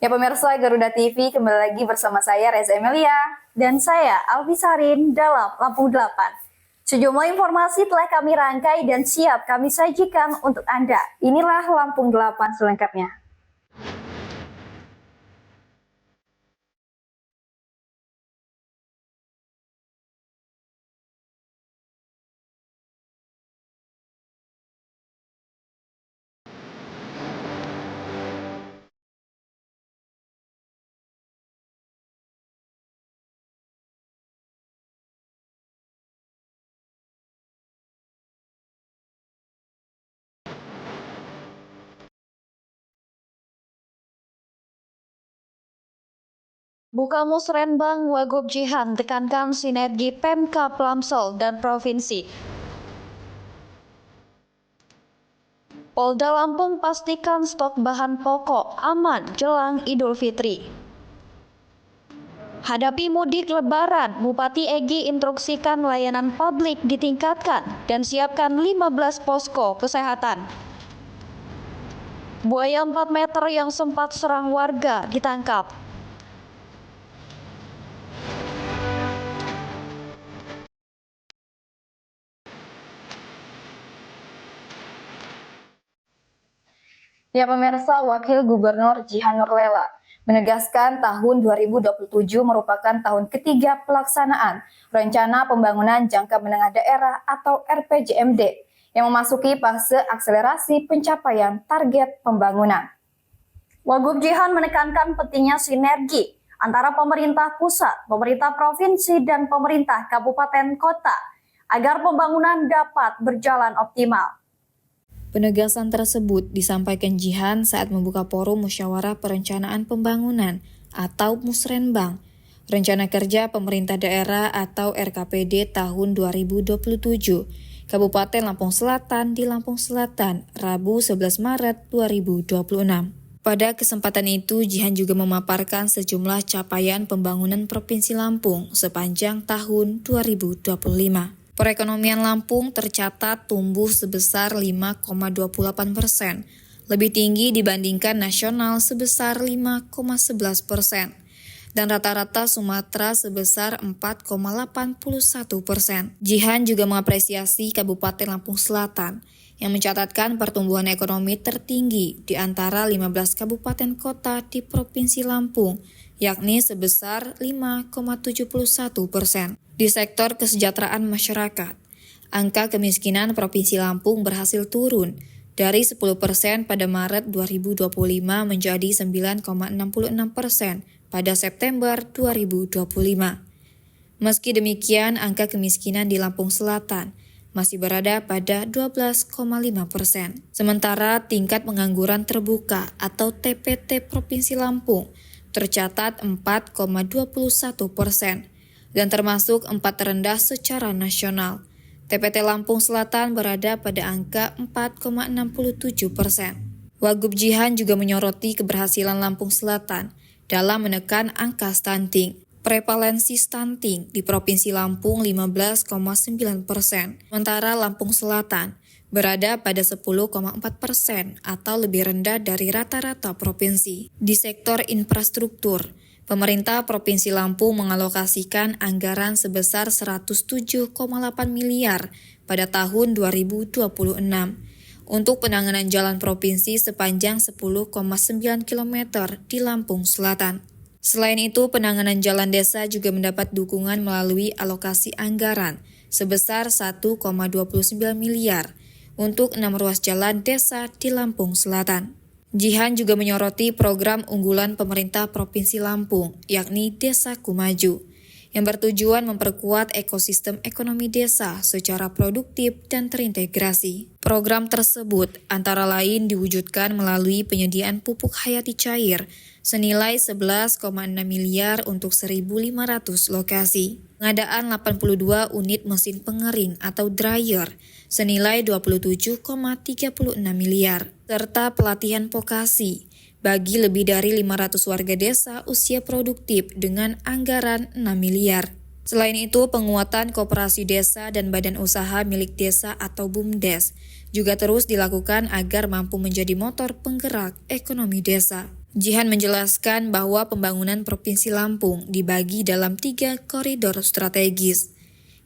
Ya pemirsa Garuda TV, kembali lagi bersama saya Reza Emilia dan saya Alfi Sarin dalam Lampung 8. Sejumlah informasi telah kami rangkai dan siap kami sajikan untuk Anda. Inilah Lampung 8 selengkapnya. Buka Musrenbang Wagub Jihan tekankan sinergi Pemkab Lamsel dan Provinsi. Polda Lampung pastikan stok bahan pokok aman jelang Idul Fitri. Hadapi mudik Lebaran, Bupati Egy instruksikan layanan publik ditingkatkan dan siapkan 15 posko kesehatan. Buaya 4 meter yang sempat serang warga ditangkap. Ya pemirsa, Wakil Gubernur Jihan Nurlela menegaskan tahun 2027 merupakan tahun ketiga pelaksanaan Rencana Pembangunan Jangka Menengah Daerah atau RPJMD yang memasuki fase akselerasi pencapaian target pembangunan. Wagub Jihan menekankan pentingnya sinergi antara pemerintah pusat, pemerintah provinsi, dan pemerintah kabupaten kota agar pembangunan dapat berjalan optimal. Penegasan tersebut disampaikan Jihan saat membuka forum Musyawarah Perencanaan Pembangunan atau Musrenbang, Rencana Kerja Pemerintah Daerah atau RKPD tahun 2027, Kabupaten Lampung Selatan di Lampung Selatan, Rabu 11 Maret 2026. Pada kesempatan itu, Jihan juga memaparkan sejumlah capaian pembangunan Provinsi Lampung sepanjang tahun 2025. Perekonomian Lampung tercatat tumbuh sebesar 5,28%, lebih tinggi dibandingkan nasional sebesar 5,11%, dan rata-rata Sumatera sebesar 4,81%. Jihan juga mengapresiasi Kabupaten Lampung Selatan yang mencatatkan pertumbuhan ekonomi tertinggi di antara 15 kabupaten kota di Provinsi Lampung, yakni sebesar 5,71%. Di sektor kesejahteraan masyarakat, angka kemiskinan Provinsi Lampung berhasil turun dari 10% pada Maret 2025 menjadi 9,66% pada September 2025. Meski demikian, angka kemiskinan di Lampung Selatan masih berada pada 12,5%. Sementara tingkat pengangguran terbuka atau TPT Provinsi Lampung tercatat 4,21% dan termasuk 4 terendah secara nasional. TPT Lampung Selatan berada pada angka 4,67%. Wagub Jihan juga menyoroti keberhasilan Lampung Selatan dalam menekan angka stunting. Prevalensi stunting di Provinsi Lampung 15,9%, sementara Lampung Selatan berada pada 10,4% atau lebih rendah dari rata-rata provinsi. Di sektor infrastruktur, pemerintah Provinsi Lampung mengalokasikan anggaran sebesar 107,8 miliar pada tahun 2026 untuk penanganan jalan provinsi sepanjang 10,9 km di Lampung Selatan. Selain itu, penanganan jalan desa juga mendapat dukungan melalui alokasi anggaran sebesar 1,29 miliar untuk 6 ruas jalan desa di Lampung Selatan. Jihan juga menyoroti program unggulan pemerintah Provinsi Lampung, yakni Desaku Maju, yang bertujuan memperkuat ekosistem ekonomi desa secara produktif dan terintegrasi. Program tersebut antara lain diwujudkan melalui penyediaan pupuk hayati cair senilai 11,6 miliar untuk 1.500 lokasi, pengadaan 82 unit mesin pengering atau dryer senilai 27,36 miliar, serta pelatihan vokasi bagi lebih dari 500 warga desa usia produktif dengan anggaran 6 miliar. Selain itu, penguatan koperasi desa dan badan usaha milik desa atau BUMDes juga terus dilakukan agar mampu menjadi motor penggerak ekonomi desa. Jihan menjelaskan bahwa pembangunan Provinsi Lampung dibagi dalam 3 koridor strategis.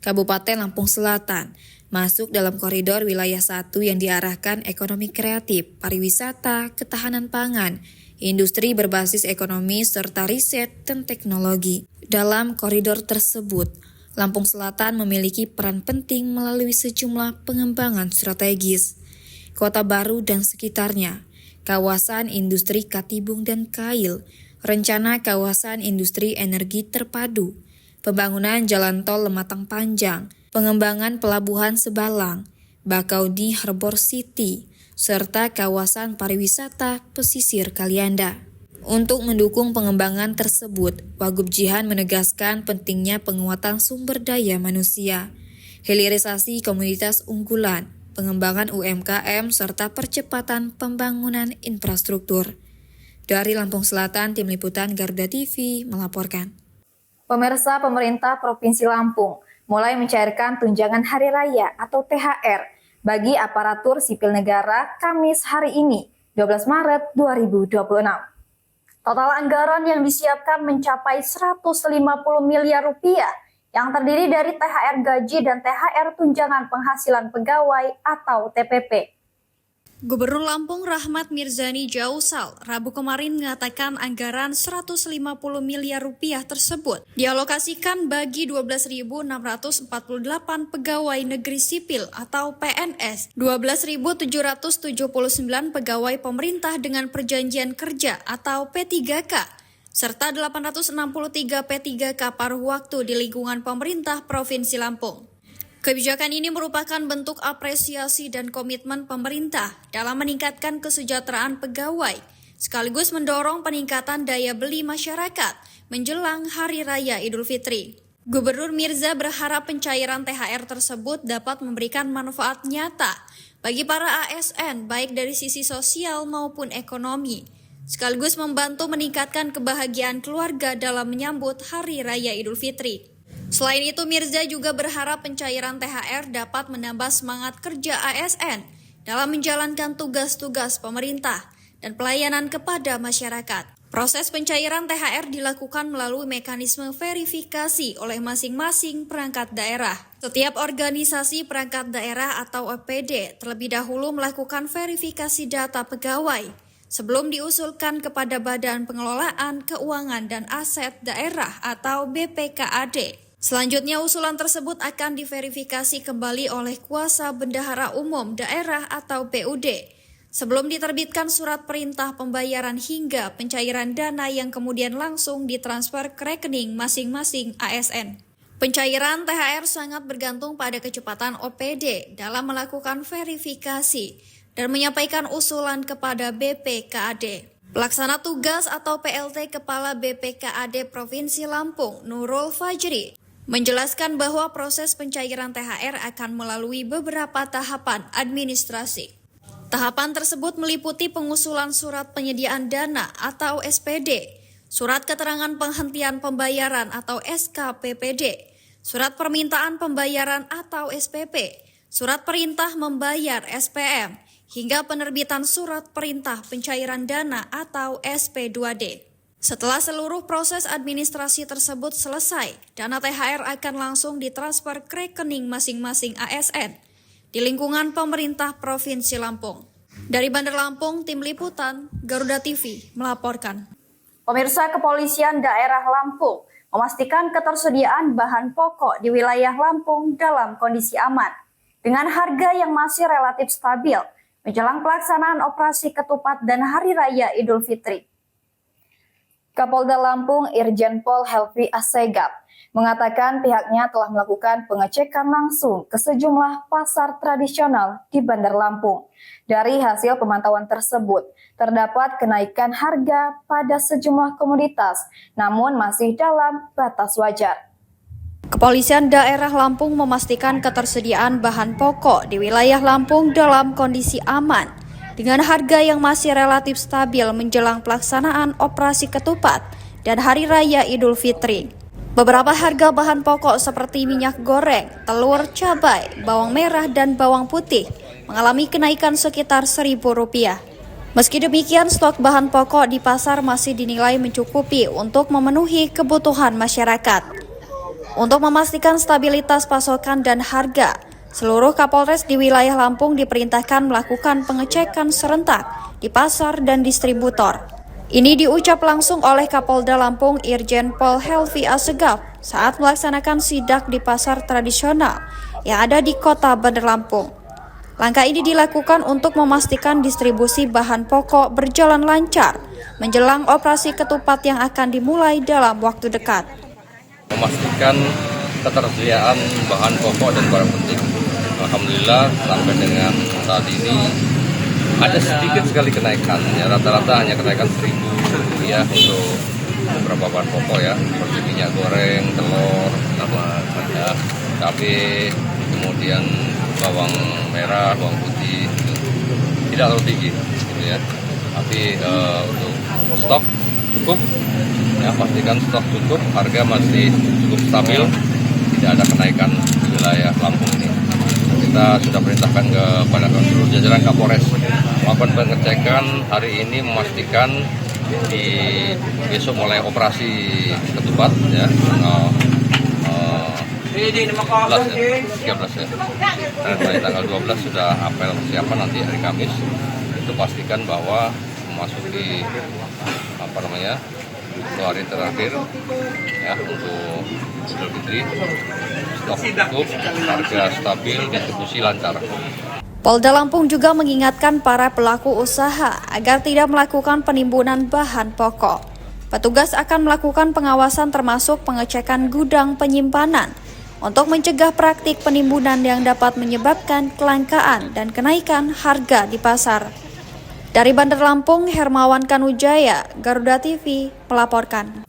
Kabupaten Lampung Selatan masuk dalam koridor wilayah 1 yang diarahkan ekonomi kreatif, pariwisata, ketahanan pangan, industri berbasis ekonomi, serta riset dan teknologi. Dalam koridor tersebut, Lampung Selatan memiliki peran penting melalui sejumlah pengembangan strategis. Kota Baru dan sekitarnya, kawasan industri Katibung dan Kail, rencana kawasan industri energi terpadu, pembangunan jalan tol Lematang Panjang, pengembangan pelabuhan Sebalang, Bakauni Harbor City, serta kawasan pariwisata pesisir Kalianda. Untuk mendukung pengembangan tersebut, Wagub Jihan menegaskan pentingnya penguatan sumber daya manusia, hilirisasi komunitas unggulan, pengembangan UMKM, serta percepatan pembangunan infrastruktur. Dari Lampung Selatan, Tim Liputan Garuda TV melaporkan. Pemirsa, pemerintah Provinsi Lampung mulai mencairkan tunjangan hari raya atau THR bagi aparatur sipil negara Kamis hari ini, 12 Maret 2026. Total anggaran yang disiapkan mencapai 150 miliar rupiah yang terdiri dari THR gaji dan THR tunjangan penghasilan pegawai atau TPP. Gubernur Lampung Rahmat Mirzani Jausal Rabu kemarin mengatakan anggaran 150 miliar rupiah tersebut dialokasikan bagi 12.648 pegawai negeri sipil atau PNS, 12.779 pegawai pemerintah dengan perjanjian kerja atau P3K, serta 863 P3K paruh waktu di lingkungan pemerintah Provinsi Lampung. Kebijakan ini merupakan bentuk apresiasi dan komitmen pemerintah dalam meningkatkan kesejahteraan pegawai, sekaligus mendorong peningkatan daya beli masyarakat menjelang Hari Raya Idul Fitri. Gubernur Mirza berharap pencairan THR tersebut dapat memberikan manfaat nyata bagi para ASN baik dari sisi sosial maupun ekonomi, sekaligus membantu meningkatkan kebahagiaan keluarga dalam menyambut Hari Raya Idul Fitri. Selain itu, Mirza juga berharap pencairan THR dapat menambah semangat kerja ASN dalam menjalankan tugas-tugas pemerintah dan pelayanan kepada masyarakat. Proses pencairan THR dilakukan melalui mekanisme verifikasi oleh masing-masing perangkat daerah. Setiap organisasi perangkat daerah atau OPD terlebih dahulu melakukan verifikasi data pegawai sebelum diusulkan kepada Badan Pengelolaan Keuangan dan Aset Daerah atau BPKAD. Selanjutnya, usulan tersebut akan diverifikasi kembali oleh Kuasa Bendahara Umum Daerah atau BUD sebelum diterbitkan surat perintah pembayaran hingga pencairan dana yang kemudian langsung ditransfer ke rekening masing-masing ASN. Pencairan THR sangat bergantung pada kecepatan OPD dalam melakukan verifikasi dan menyampaikan usulan kepada BPKAD. Pelaksana tugas atau PLT Kepala BPKAD Provinsi Lampung, Nurul Fajri, menjelaskan bahwa proses pencairan THR akan melalui beberapa tahapan administrasi. Tahapan tersebut meliputi pengusulan surat penyediaan dana atau SPD, surat keterangan penghentian pembayaran atau SKPPD, surat permintaan pembayaran atau SPP, surat perintah membayar SPM, hingga penerbitan surat perintah pencairan dana atau SP2D. Setelah seluruh proses administrasi tersebut selesai, dana THR akan langsung ditransfer ke rekening masing-masing ASN di lingkungan pemerintah Provinsi Lampung. Dari Bandar Lampung, Tim Liputan Garuda TV melaporkan. Pemirsa, Kepolisian Daerah Lampung memastikan ketersediaan bahan pokok di wilayah Lampung dalam kondisi aman dengan harga yang masih relatif stabil menjelang pelaksanaan operasi ketupat dan Hari Raya Idul Fitri. Kapolda Lampung Irjen Pol Helvi Assegaf mengatakan pihaknya telah melakukan pengecekan langsung ke sejumlah pasar tradisional di Bandar Lampung. Dari hasil pemantauan tersebut, terdapat kenaikan harga pada sejumlah komoditas, namun masih dalam batas wajar. Kepolisian Daerah Lampung memastikan ketersediaan bahan pokok di wilayah Lampung dalam kondisi aman dengan harga yang masih relatif stabil menjelang pelaksanaan operasi ketupat dan Hari Raya Idul Fitri. Beberapa harga bahan pokok seperti minyak goreng, telur, cabai, bawang merah, dan bawang putih mengalami kenaikan sekitar Rp1.000. Meski demikian, stok bahan pokok di pasar masih dinilai mencukupi untuk memenuhi kebutuhan masyarakat. Untuk memastikan stabilitas pasokan dan harga, seluruh Kapolres di wilayah Lampung diperintahkan melakukan pengecekan serentak di pasar dan distributor. Ini diucap langsung oleh Kapolda Lampung Irjen Pol Helvi Assegaf saat melaksanakan sidak di pasar tradisional yang ada di Kota Bandar Lampung. Langkah ini dilakukan untuk memastikan distribusi bahan pokok berjalan lancar menjelang operasi ketupat yang akan dimulai dalam waktu dekat. Memastikan ketersediaan bahan pokok dan barang penting. Alhamdulillah sampai dengan saat ini ada sedikit sekali kenaikan, ya rata-rata hanya kenaikan 1.000 ya untuk beberapa bahan pokok ya, seperti minyak goreng, telur, sama ya, cabai, kemudian bawang merah, bawang putih, itu tidak terlalu tinggi, gitu ya. Tapi untuk stok cukup, ya pastikan stok cukup, harga masih cukup stabil, tidak ada kenaikan di wilayah Lampung ini. Kita sudah perintahkan kepada seluruh jajaran Kapolres melakukan pengecekan hari ini, memastikan di besok mulai operasi ketupat ya tanggal 13 ya. Dan dari tanggal 12 sudah apel persiapan nanti hari Kamis. Itu pastikan bahwa memasuki hari terakhir ya untuk Idul Fitri, stok cukup, harga stabil, distribusi lancar. Polda Lampung juga mengingatkan para pelaku usaha agar tidak melakukan penimbunan bahan pokok. Petugas akan melakukan pengawasan termasuk pengecekan gudang penyimpanan untuk mencegah praktik penimbunan yang dapat menyebabkan kelangkaan dan kenaikan harga di pasar. Dari Bandar Lampung, Hermawan Kanujaya, Garuda TV, melaporkan.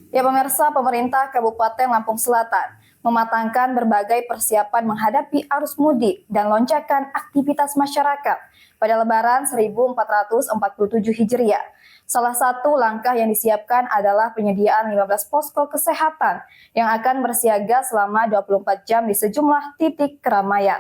Ya pemirsa, pemerintah Kabupaten Lampung Selatan mematangkan berbagai persiapan menghadapi arus mudik dan lonjakan aktivitas masyarakat pada Lebaran 1447 Hijriah. Salah satu langkah yang disiapkan adalah penyediaan 15 posko kesehatan yang akan bersiaga selama 24 jam di sejumlah titik keramaian.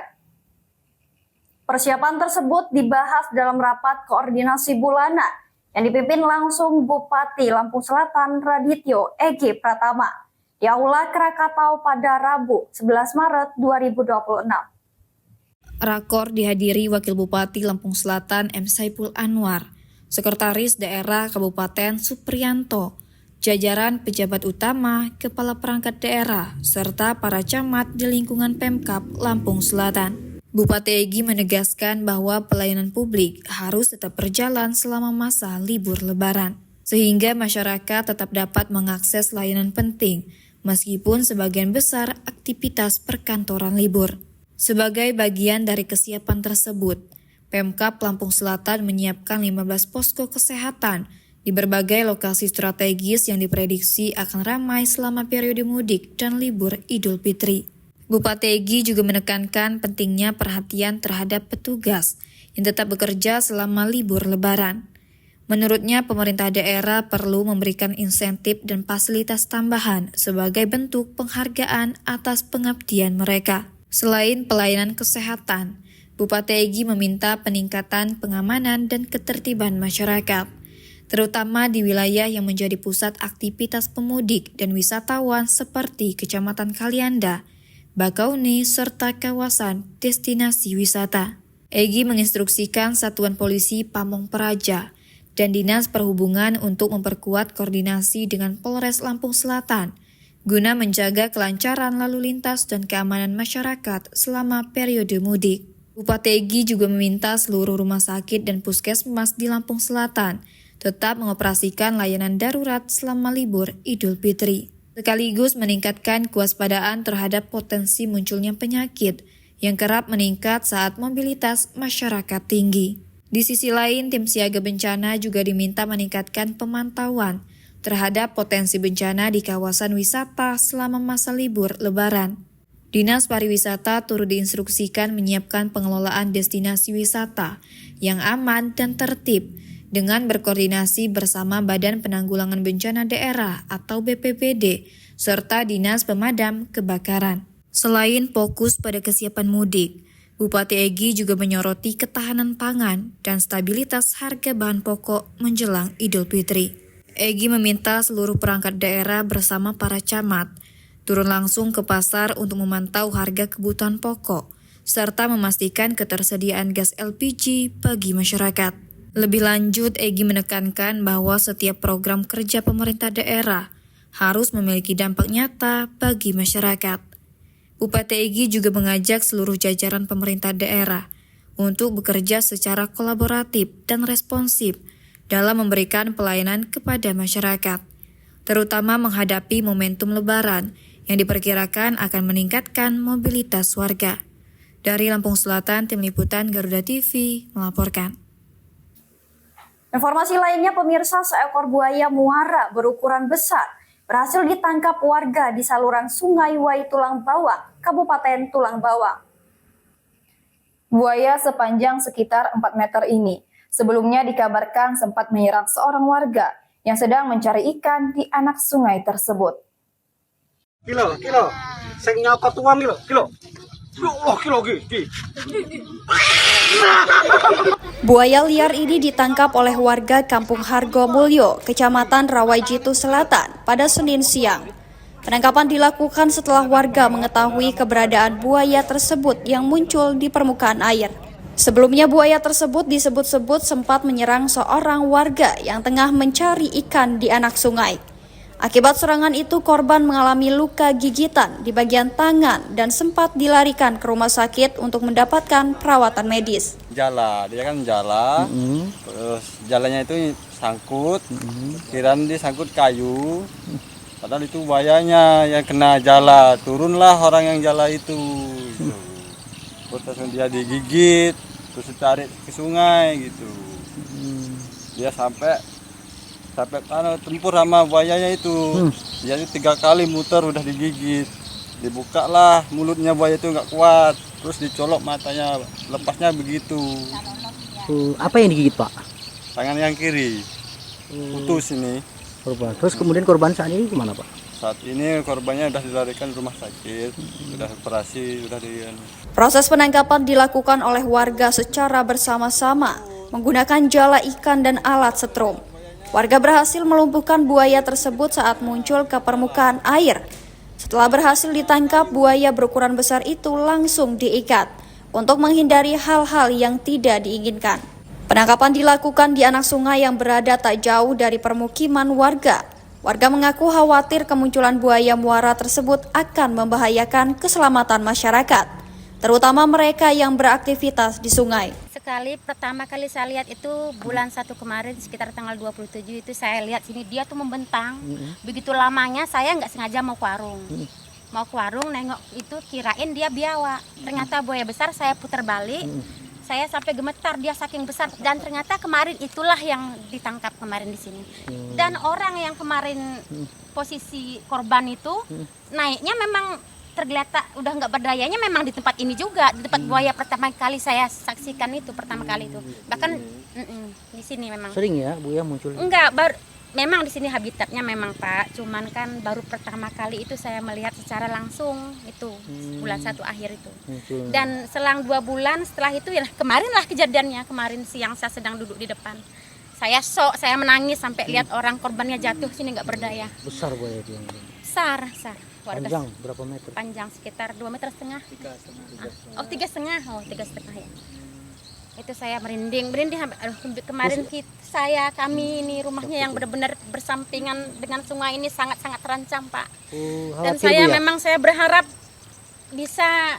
Persiapan tersebut dibahas dalam rapat koordinasi bulanan yang dipimpin langsung Bupati Lampung Selatan Radityo Egi Pratama di Aula Krakatau pada Rabu 11 Maret 2026. Rakor dihadiri Wakil Bupati Lampung Selatan M. Saipul Anwar, Sekretaris Daerah Kabupaten Supriyanto, jajaran pejabat utama, kepala perangkat daerah, serta para camat di lingkungan Pemkab Lampung Selatan. Bupati Egi menegaskan bahwa pelayanan publik harus tetap berjalan selama masa libur Lebaran, sehingga masyarakat tetap dapat mengakses layanan penting, meskipun sebagian besar aktivitas perkantoran libur. Sebagai bagian dari kesiapan tersebut, Pemkab Lampung Selatan menyiapkan 15 posko kesehatan di berbagai lokasi strategis yang diprediksi akan ramai selama periode mudik dan libur Idul Fitri. Bupati Egi juga menekankan pentingnya perhatian terhadap petugas yang tetap bekerja selama libur Lebaran. Menurutnya, pemerintah daerah perlu memberikan insentif dan fasilitas tambahan sebagai bentuk penghargaan atas pengabdian mereka. Selain pelayanan kesehatan, Bupati Egi meminta peningkatan pengamanan dan ketertiban masyarakat, terutama di wilayah yang menjadi pusat aktivitas pemudik dan wisatawan seperti Kecamatan Kalianda, Bakauni, serta kawasan destinasi wisata. Egi menginstruksikan Satuan Polisi Pamong Praja dan Dinas Perhubungan untuk memperkuat koordinasi dengan Polres Lampung Selatan guna menjaga kelancaran lalu lintas dan keamanan masyarakat selama periode mudik. Bupati Egi juga meminta seluruh rumah sakit dan puskesmas di Lampung Selatan tetap mengoperasikan layanan darurat selama libur Idul Fitri, sekaligus meningkatkan kewaspadaan terhadap potensi munculnya penyakit yang kerap meningkat saat mobilitas masyarakat tinggi. Di sisi lain, tim siaga bencana juga diminta meningkatkan pemantauan terhadap potensi bencana di kawasan wisata selama masa libur Lebaran. Dinas Pariwisata turut diinstruksikan menyiapkan pengelolaan destinasi wisata yang aman dan tertib dengan berkoordinasi bersama Badan Penanggulangan Bencana Daerah atau BPBD, serta Dinas Pemadam Kebakaran. Selain fokus pada kesiapan mudik, Bupati Egy juga menyoroti ketahanan pangan dan stabilitas harga bahan pokok menjelang Idul Fitri. Egy meminta seluruh perangkat daerah bersama para camat turun langsung ke pasar untuk memantau harga kebutuhan pokok, serta memastikan ketersediaan gas LPG bagi masyarakat. Lebih lanjut, Egy menekankan bahwa setiap program kerja pemerintah daerah harus memiliki dampak nyata bagi masyarakat. Bupati Egy juga mengajak seluruh jajaran pemerintah daerah untuk bekerja secara kolaboratif dan responsif dalam memberikan pelayanan kepada masyarakat, terutama menghadapi momentum Lebaran yang diperkirakan akan meningkatkan mobilitas warga. Dari Lampung Selatan, Tim Liputan Garuda TV melaporkan. Informasi lainnya, pemirsa, seekor buaya muara berukuran besar berhasil ditangkap warga di saluran Sungai Wai Tulang Bawang, Kabupaten Tulang Bawang. Buaya sepanjang sekitar 4 meter ini sebelumnya dikabarkan sempat menyerang seorang warga yang sedang mencari ikan di anak sungai tersebut. Kilo, saya nyokot uang kilo. Kilo. Buaya liar ini ditangkap oleh warga Kampung Hargo Mulyo, Kecamatan Rawaijitu Selatan pada Senin siang. Penangkapan dilakukan setelah warga mengetahui keberadaan buaya tersebut yang muncul di permukaan air. Sebelumnya buaya tersebut disebut-sebut sempat menyerang seorang warga yang tengah mencari ikan di anak sungai. Akibat serangan itu, korban mengalami luka gigitan di bagian tangan dan sempat dilarikan ke rumah sakit untuk mendapatkan perawatan medis. Dia kan jala, terus jalannya itu sangkut, kirain dia sangkut kayu, padahal itu buayanya yang kena jala, turunlah orang yang jala itu. Terus dia digigit, terus ditarik ke sungai gitu. Dia sampai tempur sama buayanya itu. Dia itu 3 kali muter udah digigit. Dibuka lah mulutnya buaya itu nggak kuat, terus dicolok matanya, lepasnya begitu. Apa yang digigit, Pak? Tangan yang kiri putus ini. Korban. Terus kemudian korban saat ini kemana, Pak? Saat ini korbannya sudah dilarikan ke rumah sakit, sudah operasi, sudah di. Proses penangkapan dilakukan oleh warga secara bersama-sama menggunakan jala ikan dan alat setrum. Warga berhasil melumpuhkan buaya tersebut saat muncul ke permukaan air. Setelah berhasil ditangkap, buaya berukuran besar itu langsung diikat untuk menghindari hal-hal yang tidak diinginkan. Penangkapan dilakukan di anak sungai yang berada tak jauh dari permukiman warga. Warga mengaku khawatir kemunculan buaya muara tersebut akan membahayakan keselamatan masyarakat, terutama mereka yang beraktivitas di sungai. Pertama kali saya lihat itu bulan 1 kemarin sekitar tanggal 27 itu saya lihat sini dia tuh membentang. Begitu lamanya saya nggak sengaja mau ke warung nengok itu kirain dia biawak, ternyata buaya besar. Saya putar balik, saya sampai gemetar, dia saking besar, dan ternyata kemarin itulah yang ditangkap kemarin di sini. Dan orang yang kemarin posisi korban itu naiknya memang tergeletak, udah nggak berdayanya memang di tempat ini juga, di tempat buaya pertama kali saya saksikan itu, bahkan di sini memang Sering ya buaya muncul? enggak, memang di sini habitatnya memang, Pak, cuman kan baru pertama kali itu saya melihat secara langsung itu bulan 1 akhir itu. Dan selang 2 bulan setelah itu ya kemarin lah kejadiannya, kemarin siang saya sedang duduk di depan, saya menangis sampai lihat orang korbannya jatuh sini nggak berdaya. Besar buaya itu yang Besar. panjang berapa meter? Panjang sekitar 2,5 meter. 3,5. Oh, 3,5 ya. Itu saya merinding. Kemarin kami ini rumahnya yang benar-benar bersampingan dengan sungai ini sangat-sangat terancam, Pak. Dan saya berharap bisa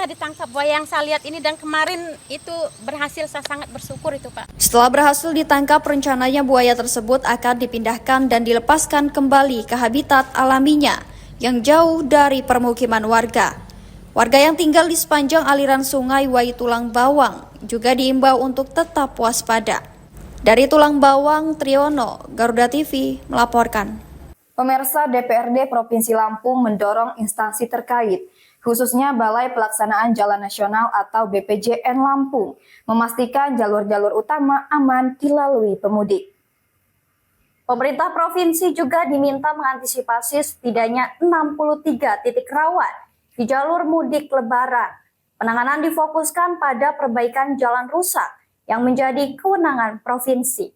ditangkap buaya yang saya lihat ini, dan kemarin itu berhasil. Saya sangat bersyukur itu, Pak. Setelah berhasil ditangkap, rencananya buaya tersebut akan dipindahkan dan dilepaskan kembali ke habitat alaminya yang jauh dari permukiman warga. Warga yang tinggal di sepanjang aliran sungai Wai Tulang Bawang juga diimbau untuk tetap waspada. Dari Tulang Bawang, Triono, Garuda TV melaporkan. Pemirsa, DPRD Provinsi Lampung mendorong instansi terkait, khususnya Balai Pelaksanaan Jalan Nasional atau BPJN Lampung, memastikan jalur-jalur utama aman dilalui pemudik. Pemerintah provinsi juga diminta mengantisipasi setidaknya 63 titik rawan di jalur mudik Lebaran Penanganan difokuskan pada perbaikan jalan rusak yang menjadi kewenangan provinsi.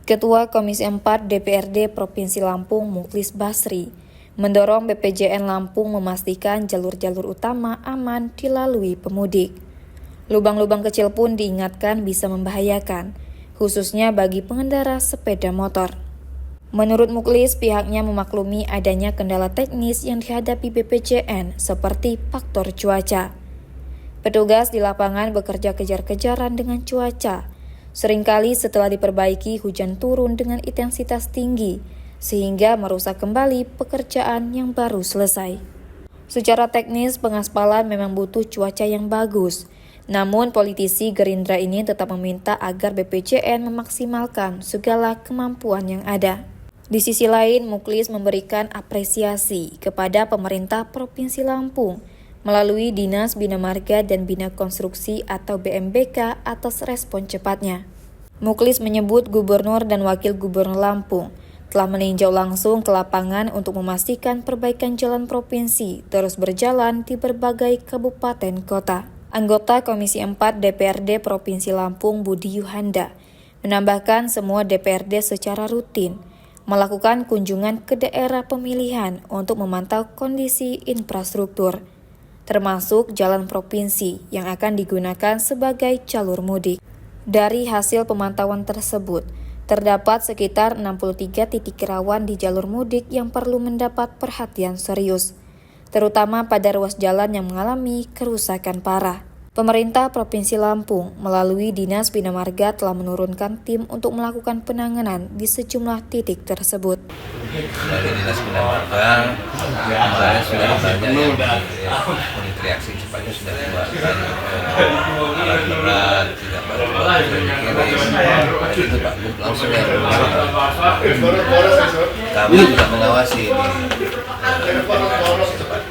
Ketua Komisi 4 DPRD Provinsi Lampung Mukhlis Basri mendorong BPJN Lampung memastikan jalur-jalur utama aman dilalui pemudik. Lubang-lubang kecil pun diingatkan bisa membahayakan, khususnya bagi pengendara sepeda motor. Menurut Mukhlis, pihaknya memaklumi adanya kendala teknis yang dihadapi BPJN seperti faktor cuaca. Petugas di lapangan bekerja kejar-kejaran dengan cuaca. Seringkali setelah diperbaiki hujan turun dengan intensitas tinggi, sehingga merusak kembali pekerjaan yang baru selesai. Secara teknis, pengaspalan memang butuh cuaca yang bagus. Namun politisi Gerindra ini tetap meminta agar BPJN memaksimalkan segala kemampuan yang ada. Di sisi lain, Mukhlis memberikan apresiasi kepada pemerintah Provinsi Lampung melalui Dinas Bina Marga dan Bina Konstruksi atau BMBK atas respon cepatnya. Mukhlis menyebut Gubernur dan Wakil Gubernur Lampung telah meninjau langsung ke lapangan untuk memastikan perbaikan jalan provinsi terus berjalan di berbagai kabupaten kota. Anggota Komisi 4 DPRD Provinsi Lampung Budi Yuhanda menambahkan semua DPRD secara rutin melakukan kunjungan ke daerah pemilihan untuk memantau kondisi infrastruktur, termasuk jalan provinsi yang akan digunakan sebagai jalur mudik. Dari hasil pemantauan tersebut, terdapat sekitar 63 titik rawan di jalur mudik yang perlu mendapat perhatian serius, terutama pada ruas jalan yang mengalami kerusakan parah. Pemerintah Provinsi Lampung melalui Dinas Bina Marga telah menurunkan tim untuk melakukan penanganan di sejumlah titik tersebut. Dari Dinas Bina Marga, kemarin sudah banyak yang unit reaksi cepatnya sudah keluarkan alat berat, tidak bantuan sudah dikirim. Itu Pak Gub langsung yang kami juga mengawasi di reaksi cepat.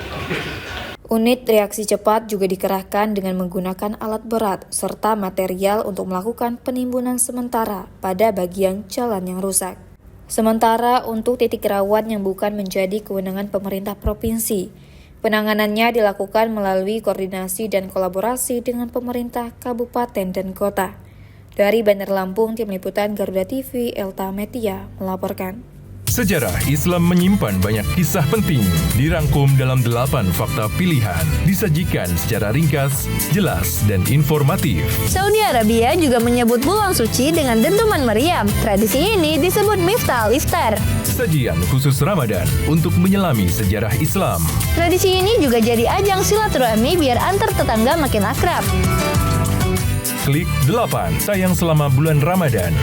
Unit reaksi cepat juga dikerahkan dengan menggunakan alat berat serta material untuk melakukan penimbunan sementara pada bagian jalan yang rusak. Sementara untuk titik rawan yang bukan menjadi kewenangan pemerintah provinsi, penanganannya dilakukan melalui koordinasi dan kolaborasi dengan pemerintah kabupaten dan kota. Dari Bandar Lampung, Tim Liputan Garuda TV, Elta Metia melaporkan. Sejarah Islam menyimpan banyak kisah penting, dirangkum dalam 8 fakta pilihan, disajikan secara ringkas, jelas, dan informatif. Saudi Arabia juga menyebut bulan suci dengan dentuman meriam. Tradisi ini disebut Miftah al-Iftar. Sajian khusus Ramadan untuk menyelami sejarah Islam. Tradisi ini juga jadi ajang silaturahmi biar antar tetangga makin akrab. Klik 8, tayang selama bulan Ramadan.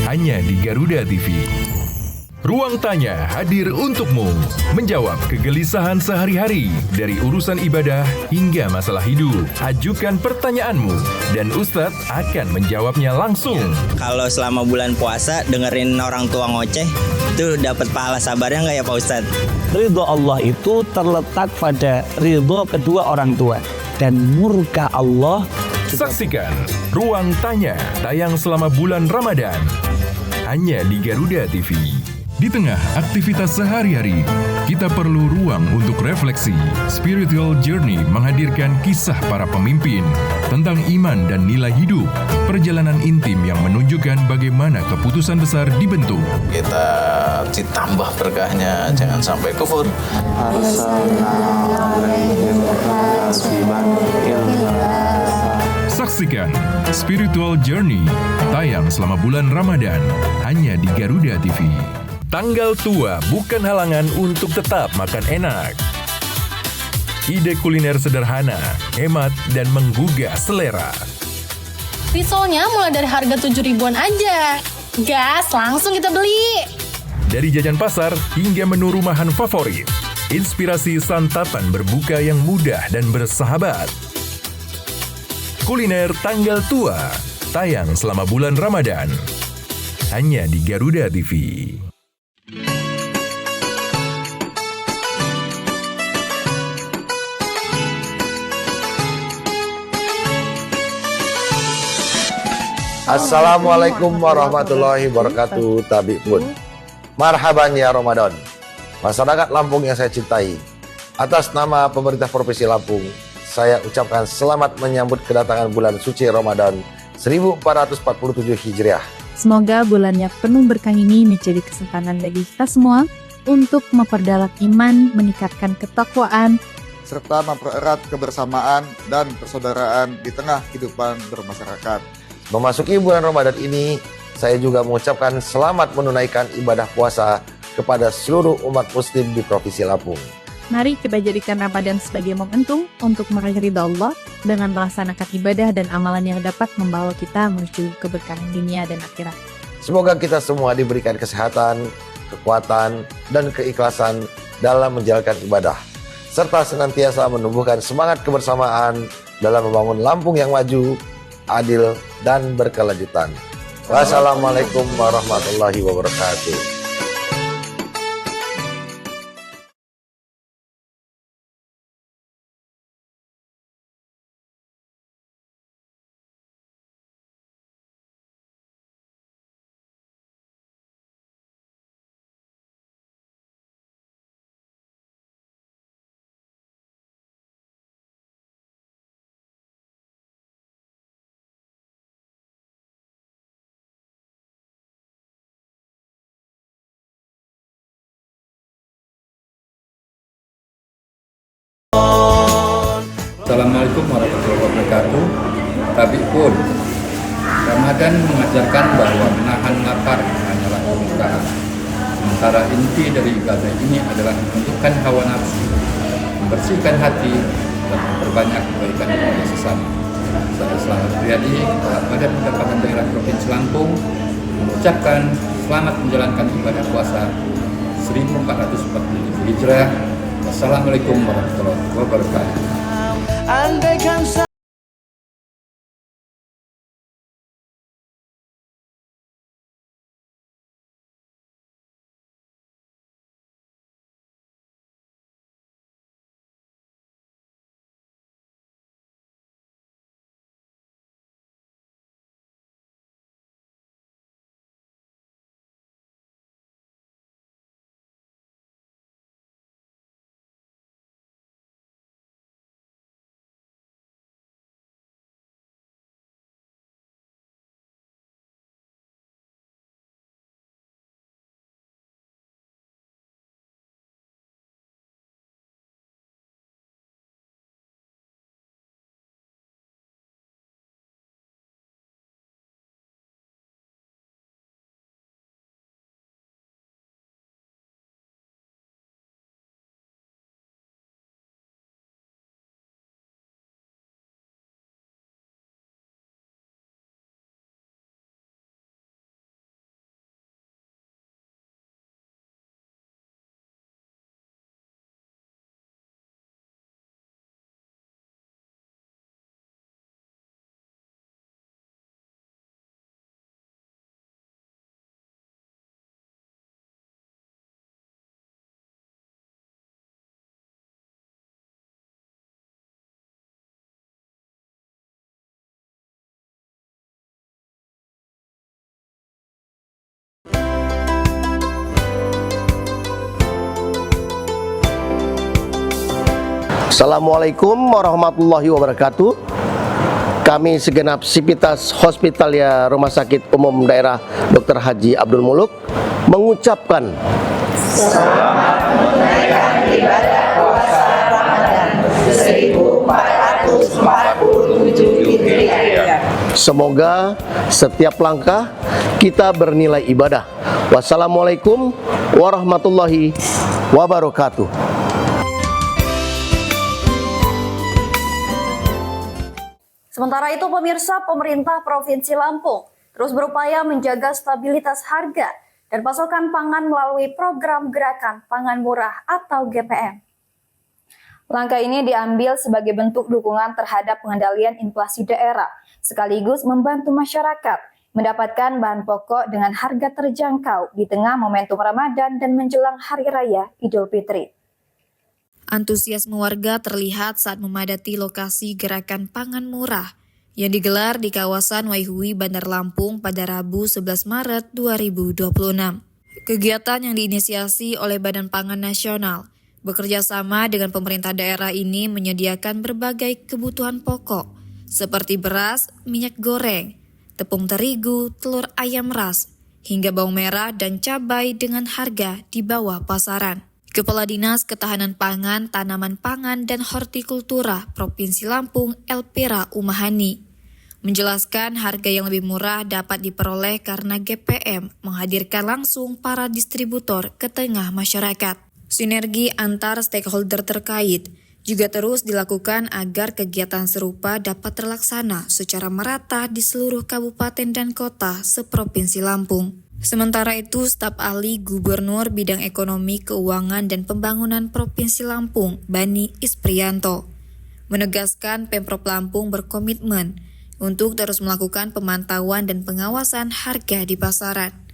Hanya di Garuda TV. Ruang Tanya hadir untukmu, menjawab kegelisahan sehari-hari, dari urusan ibadah hingga masalah hidup. Ajukan pertanyaanmu, dan Ustadz akan menjawabnya langsung. Kalau selama bulan puasa dengerin orang tua ngoceh, itu dapat pahala sabarnya nggak ya Pak Ustadz? Ridho Allah itu terletak pada ridho kedua orang tua, dan murka Allah. Saksikan Ruang Tanya, tayang selama bulan Ramadan, hanya di Garuda TV. Di tengah aktivitas sehari-hari, kita perlu ruang untuk refleksi. Spiritual Journey menghadirkan kisah para pemimpin tentang iman dan nilai hidup, perjalanan intim yang menunjukkan bagaimana keputusan besar dibentuk. Kita ditambah berkahnya, jangan sampai kufur. Saksikan Spiritual Journey, tayang selama bulan Ramadan, hanya di Garuda TV. Tanggal tua bukan halangan untuk tetap makan enak. Ide kuliner sederhana, hemat, dan menggugah selera. Risolnya mulai dari harga 7 ribuan aja. Gas, langsung kita beli. Dari jajan pasar hingga menu rumahan favorit, inspirasi santapan berbuka yang mudah dan bersahabat. Kuliner tanggal tua, tayang selama bulan Ramadan, hanya di Garuda TV. Assalamualaikum warahmatullahi wabarakatuh. Tabib pun marhaban ya Ramadan. Masyarakat Lampung yang saya cintai, atas nama pemerintah Provinsi Lampung, saya ucapkan selamat menyambut kedatangan bulan suci Ramadan 1447 Hijriah. Semoga bulannya penuh berkah ini menjadi kesempatan bagi kita semua untuk memperdalam iman, meningkatkan ketakwaan, serta mempererat kebersamaan dan persaudaraan di tengah kehidupan bermasyarakat. Memasuki bulan Ramadan ini, saya juga mengucapkan selamat menunaikan ibadah puasa kepada seluruh umat muslim di Provinsi Lampung. Mari kita jadikan Ramadan sebagai momentum untuk meraih ridha Allah dengan melaksanakan ibadah dan amalan yang dapat membawa kita menuju keberkahan dunia dan akhirat. Semoga kita semua diberikan kesehatan, kekuatan, dan keikhlasan dalam menjalankan ibadah, serta senantiasa menumbuhkan semangat kebersamaan dalam membangun Lampung yang maju, adil, dan berkelanjutan. Wassalamualaikum warahmatullahi wabarakatuh. Assalamualaikum warahmatullahi wabarakatuh. Tapi pun Ramadan mengajarkan bahwa menahan lapar hanyalah permukaan. Sementara inti dari ibadah ini adalah menundukkan hawa nafsu, membersihkan hati, dan memperbanyak kebaikan kepada sesama. Saya Selamat Riyadi, Kepala Badan Pendapatan Daerah Provinsi Lampung, mengucapkan selamat menjalankan ibadah puasa 1447 Hijriah. Wassalamualaikum warahmatullahi wabarakatuh. Assalamualaikum warahmatullahi wabarakatuh. Kami segenap Sivitas Hospitalia Rumah Sakit Umum Daerah Dr. Haji Abdul Muluk mengucapkan selamat menunaikan ibadah puasa Ramadan 1447 Hijriah. Semoga setiap langkah kita bernilai ibadah. Wassalamualaikum warahmatullahi wabarakatuh. Sementara itu pemirsa, pemerintah Provinsi Lampung terus berupaya menjaga stabilitas harga dan pasokan pangan melalui program Gerakan Pangan Murah atau GPM. Langkah ini diambil sebagai bentuk dukungan terhadap pengendalian inflasi daerah, sekaligus membantu masyarakat mendapatkan bahan pokok dengan harga terjangkau di tengah momentum Ramadan dan menjelang Hari Raya Idul Fitri. Antusiasme warga terlihat saat memadati lokasi Gerakan Pangan Murah yang digelar di kawasan Waihui, Bandar Lampung pada Rabu 11 Maret 2026. Kegiatan yang diinisiasi oleh Badan Pangan Nasional Bekerja sama dengan pemerintah daerah ini menyediakan berbagai kebutuhan pokok seperti beras, minyak goreng, tepung terigu, telur ayam ras, hingga bawang merah dan cabai dengan harga di bawah pasaran. Kepala Dinas Ketahanan Pangan, Tanaman Pangan, dan Hortikultura Provinsi Lampung, Elpira Umahani, menjelaskan harga yang lebih murah dapat diperoleh karena GPM menghadirkan langsung para distributor ke tengah masyarakat. Sinergi antar stakeholder terkait juga terus dilakukan agar kegiatan serupa dapat terlaksana secara merata di seluruh kabupaten dan kota seprovinsi Lampung. Sementara itu, staf ahli Gubernur Bidang Ekonomi, Keuangan, dan Pembangunan Provinsi Lampung, Bani Isprianto, menegaskan Pemprov Lampung berkomitmen untuk terus melakukan pemantauan dan pengawasan harga di pasaran.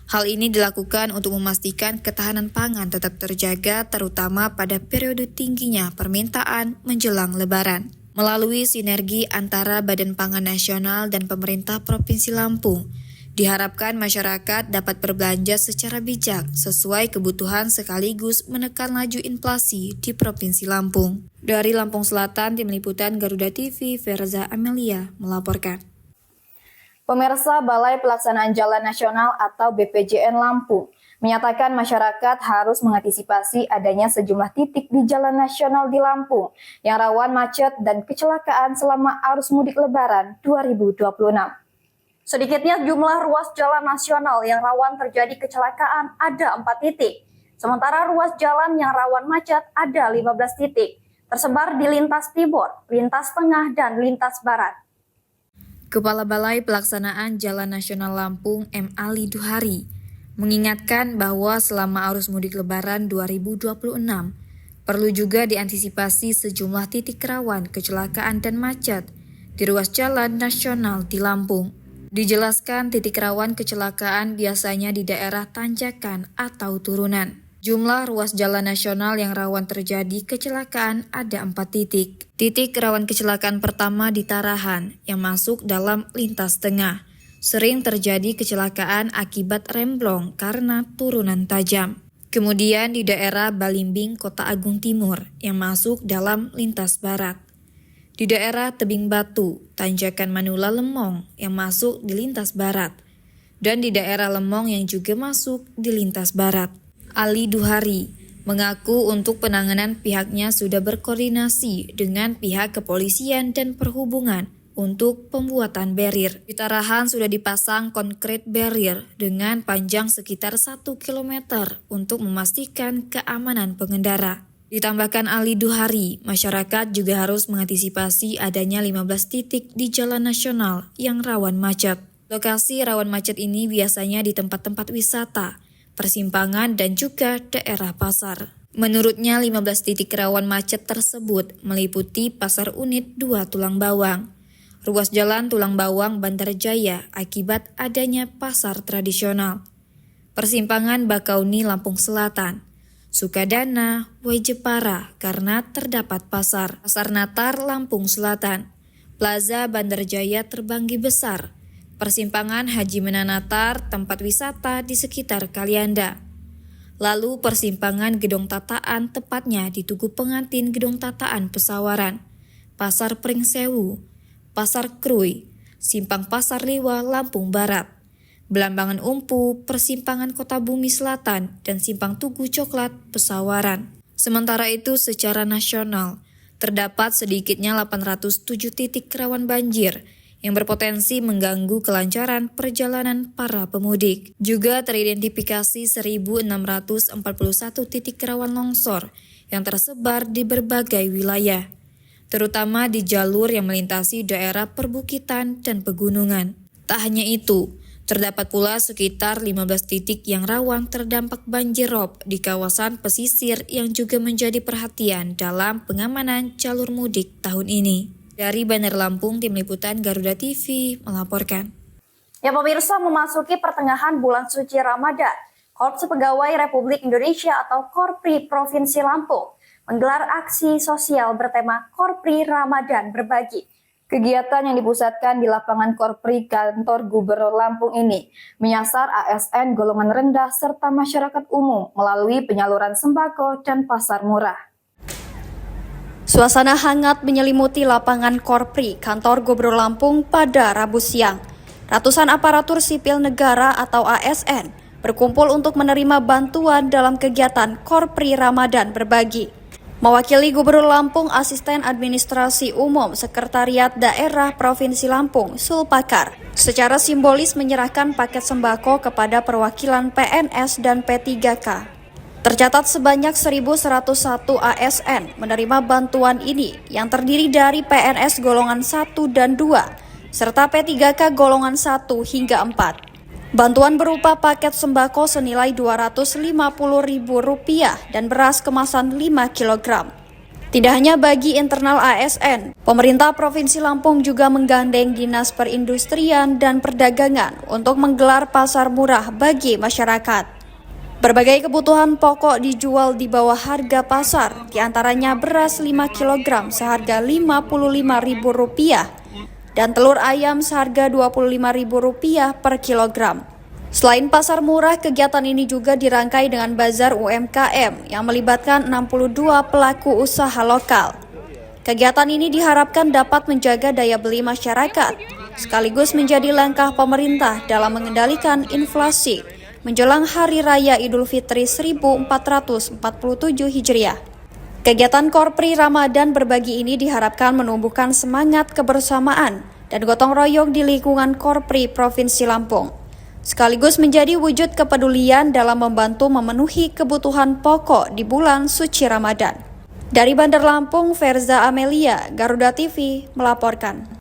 Hal ini dilakukan untuk memastikan ketahanan pangan tetap terjaga, terutama pada periode tingginya permintaan menjelang Lebaran. Melalui sinergi antara Badan Pangan Nasional dan pemerintah Provinsi Lampung, diharapkan masyarakat dapat berbelanja secara bijak sesuai kebutuhan sekaligus menekan laju inflasi di Provinsi Lampung. Dari Lampung Selatan, Tim Liputan Garuda TV, Verza Amelia melaporkan. Pemirsa, Balai Pelaksanaan Jalan Nasional atau BPJN Lampung menyatakan masyarakat harus mengantisipasi adanya sejumlah titik di Jalan Nasional di Lampung yang rawan macet dan kecelakaan selama arus mudik Lebaran 2026. Sedikitnya jumlah ruas jalan nasional yang rawan terjadi kecelakaan ada 4 titik. Sementara ruas jalan yang rawan macet ada 15 titik, tersebar di lintas timur, lintas tengah, dan lintas barat. Kepala Balai Pelaksanaan Jalan Nasional Lampung, M. Ali Duhari, mengingatkan bahwa selama arus mudik Lebaran 2026, perlu juga diantisipasi sejumlah titik rawan kecelakaan dan macet di ruas jalan nasional di Lampung. Dijelaskan titik rawan kecelakaan biasanya di daerah tanjakan atau turunan. Jumlah ruas jalan nasional yang rawan terjadi kecelakaan ada 4 titik. Titik rawan kecelakaan pertama di Tarahan yang masuk dalam lintas tengah. Sering terjadi kecelakaan akibat remblong karena turunan tajam. Kemudian di daerah Balimbing, Kota Agung Timur yang masuk dalam lintas barat. Di daerah Tebing Batu, Tanjakan Manula Lemong yang masuk di lintas barat, dan di daerah Lemong yang juga masuk di lintas barat. Ali Duhari mengaku untuk penanganan pihaknya sudah berkoordinasi dengan pihak kepolisian dan perhubungan untuk pembuatan barrier. Di Tarahan sudah dipasang konkret barrier dengan panjang sekitar 1 km untuk memastikan keamanan pengendara. Ditambahkan Ali Duhari, masyarakat juga harus mengantisipasi adanya 15 titik di jalan nasional yang rawan macet. Lokasi rawan macet ini biasanya di tempat-tempat wisata, persimpangan, dan juga daerah pasar. Menurutnya 15 titik rawan macet tersebut meliputi Pasar Unit 2 Tulang Bawang, ruas jalan Tulang Bawang Bandar Jaya akibat adanya pasar tradisional, persimpangan Bakauni Lampung Selatan, Sukadana, Way Jepara karena terdapat pasar Natar Lampung Selatan, Plaza Bandar Jaya Terbanggi Besar, persimpangan Haji Menanatar, tempat wisata di sekitar Kalianda. Lalu persimpangan Gedong Tataan, tepatnya di Tugu Pengantin Gedong Tataan Pesawaran, Pasar Pringsewu, Pasar Krui, Simpang Pasar Liwa Lampung Barat, Belambangan Umpu, persimpangan Kota Bumi Selatan, dan Simpang Tugu Coklat Pesawaran. Sementara itu secara nasional, terdapat sedikitnya 807 titik rawan banjir yang berpotensi mengganggu kelancaran perjalanan para pemudik. Juga teridentifikasi 1.641 titik rawan longsor yang tersebar di berbagai wilayah, terutama di jalur yang melintasi daerah perbukitan dan pegunungan. Tak hanya itu, terdapat pula sekitar 15 titik yang rawan terdampak banjir rob di kawasan pesisir yang juga menjadi perhatian dalam pengamanan jalur mudik tahun ini. Dari Bandar Lampung, Tim Liputan Garuda TV melaporkan. Ya pemirsa, memasuki pertengahan bulan suci Ramadan, Korps Pegawai Republik Indonesia atau Korpri Provinsi Lampung menggelar aksi sosial bertema Korpri Ramadan Berbagi. Kegiatan yang dipusatkan di lapangan Korpri kantor Gubernur Lampung ini menyasar ASN golongan rendah serta masyarakat umum melalui penyaluran sembako dan pasar murah. Suasana hangat menyelimuti lapangan Korpri kantor Gubernur Lampung pada Rabu siang. Ratusan aparatur sipil negara atau ASN berkumpul untuk menerima bantuan dalam kegiatan Korpri Ramadan Berbagi. Mewakili Gubernur Lampung, Asisten Administrasi Umum Sekretariat Daerah Provinsi Lampung, Sulpakar, secara simbolis menyerahkan paket sembako kepada perwakilan PNS dan P3K. Tercatat sebanyak 1.101 ASN menerima bantuan ini yang terdiri dari PNS golongan 1 dan 2, serta P3K golongan 1 hingga 4. Bantuan berupa paket sembako senilai Rp250.000 dan beras kemasan 5 kg. Tidak hanya bagi internal ASN, pemerintah Provinsi Lampung juga menggandeng Dinas Perindustrian dan Perdagangan untuk menggelar pasar murah bagi masyarakat. Berbagai kebutuhan pokok dijual di bawah harga pasar, diantaranya beras 5 kg seharga Rp55.000 dan telur ayam seharga Rp25.000 per kilogram. Selain pasar murah, kegiatan ini juga dirangkai dengan bazar UMKM yang melibatkan 62 pelaku usaha lokal. Kegiatan ini diharapkan dapat menjaga daya beli masyarakat, sekaligus menjadi langkah pemerintah dalam mengendalikan inflasi menjelang Hari Raya Idul Fitri 1447 Hijriah. Kegiatan Korpri Ramadan Berbagi ini diharapkan menumbuhkan semangat kebersamaan dan gotong royong di lingkungan Korpri Provinsi Lampung, sekaligus menjadi wujud kepedulian dalam membantu memenuhi kebutuhan pokok di bulan suci Ramadan. Dari Bandar Lampung, Verza Amelia, Garuda TV, melaporkan.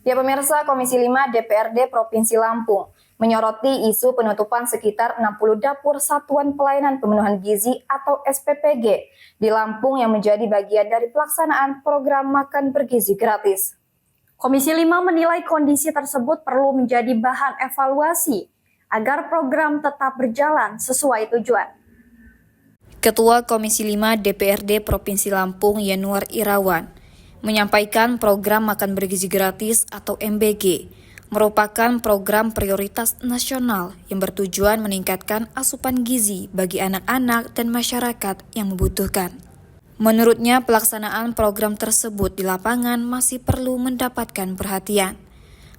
Ya pemirsa, Komisi 5 DPRD Provinsi Lampung menyoroti isu penutupan sekitar 60 dapur Satuan Pelayanan Pemenuhan Gizi atau SPPG di Lampung yang menjadi bagian dari pelaksanaan program makan bergizi gratis. Komisi 5 menilai kondisi tersebut perlu menjadi bahan evaluasi agar program tetap berjalan sesuai tujuan. Ketua Komisi 5 DPRD Provinsi Lampung Yanuar Irawan menyampaikan program makan bergizi gratis atau MBG merupakan program prioritas nasional yang bertujuan meningkatkan asupan gizi bagi anak-anak dan masyarakat yang membutuhkan. Menurutnya, pelaksanaan program tersebut di lapangan masih perlu mendapatkan perhatian,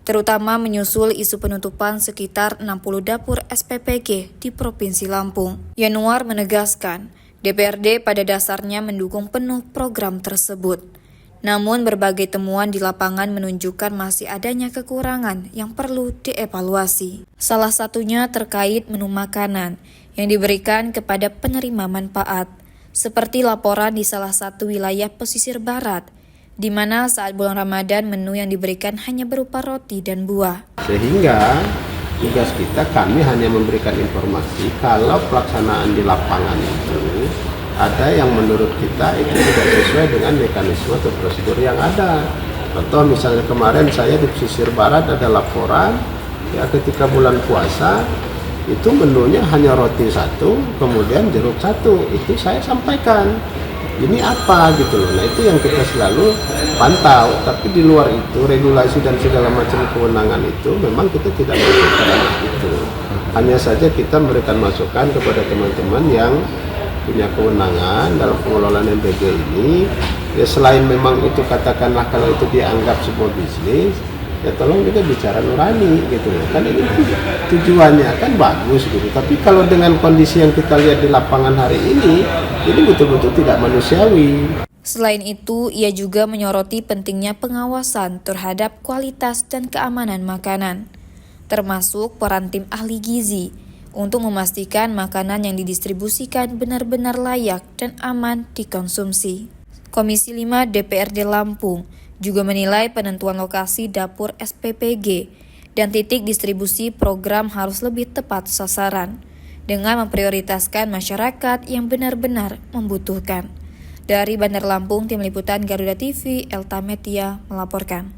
terutama menyusul isu penutupan sekitar 60 dapur SPPG di Provinsi Lampung. Yanuar menegaskan, DPRD pada dasarnya mendukung penuh program tersebut. Namun berbagai temuan di lapangan menunjukkan masih adanya kekurangan yang perlu dievaluasi. Salah satunya terkait menu makanan yang diberikan kepada penerima manfaat, seperti laporan di salah satu wilayah pesisir barat, di mana saat bulan Ramadan menu yang diberikan hanya berupa roti dan buah. Sehingga tugas kita, kami hanya memberikan informasi kalau pelaksanaan di lapangan itu ada yang menurut kita itu tidak sesuai dengan mekanisme atau prosedur yang ada. Contoh misalnya kemarin saya di pesisir barat ada laporan ya ketika bulan puasa itu menunya hanya roti satu, kemudian jeruk satu. Itu saya sampaikan ini apa gitu loh. Nah itu yang kita selalu pantau. Tapi di luar itu regulasi dan segala macam kewenangan itu memang kita tidak melakukan itu. Hanya saja kita memberikan masukan kepada teman-teman yang punya kewenangan dalam pengelolaan MBG ini, ya selain memang itu katakanlah kalau itu dianggap sebuah bisnis, ya tolong kita bicara nurani gitu kan, ini tujuannya kan bagus gitu, tapi kalau dengan kondisi yang kita lihat di lapangan hari ini betul-betul tidak manusiawi. Selain itu, ia juga menyoroti pentingnya pengawasan terhadap kualitas dan keamanan makanan, termasuk peran tim ahli gizi untuk memastikan makanan yang didistribusikan benar-benar layak dan aman dikonsumsi. Komisi 5 DPRD Lampung juga menilai penentuan lokasi dapur SPPG dan titik distribusi program harus lebih tepat sasaran dengan memprioritaskan masyarakat yang benar-benar membutuhkan. Dari Bandar Lampung, Tim Liputan Garuda TV, Elta Metia melaporkan.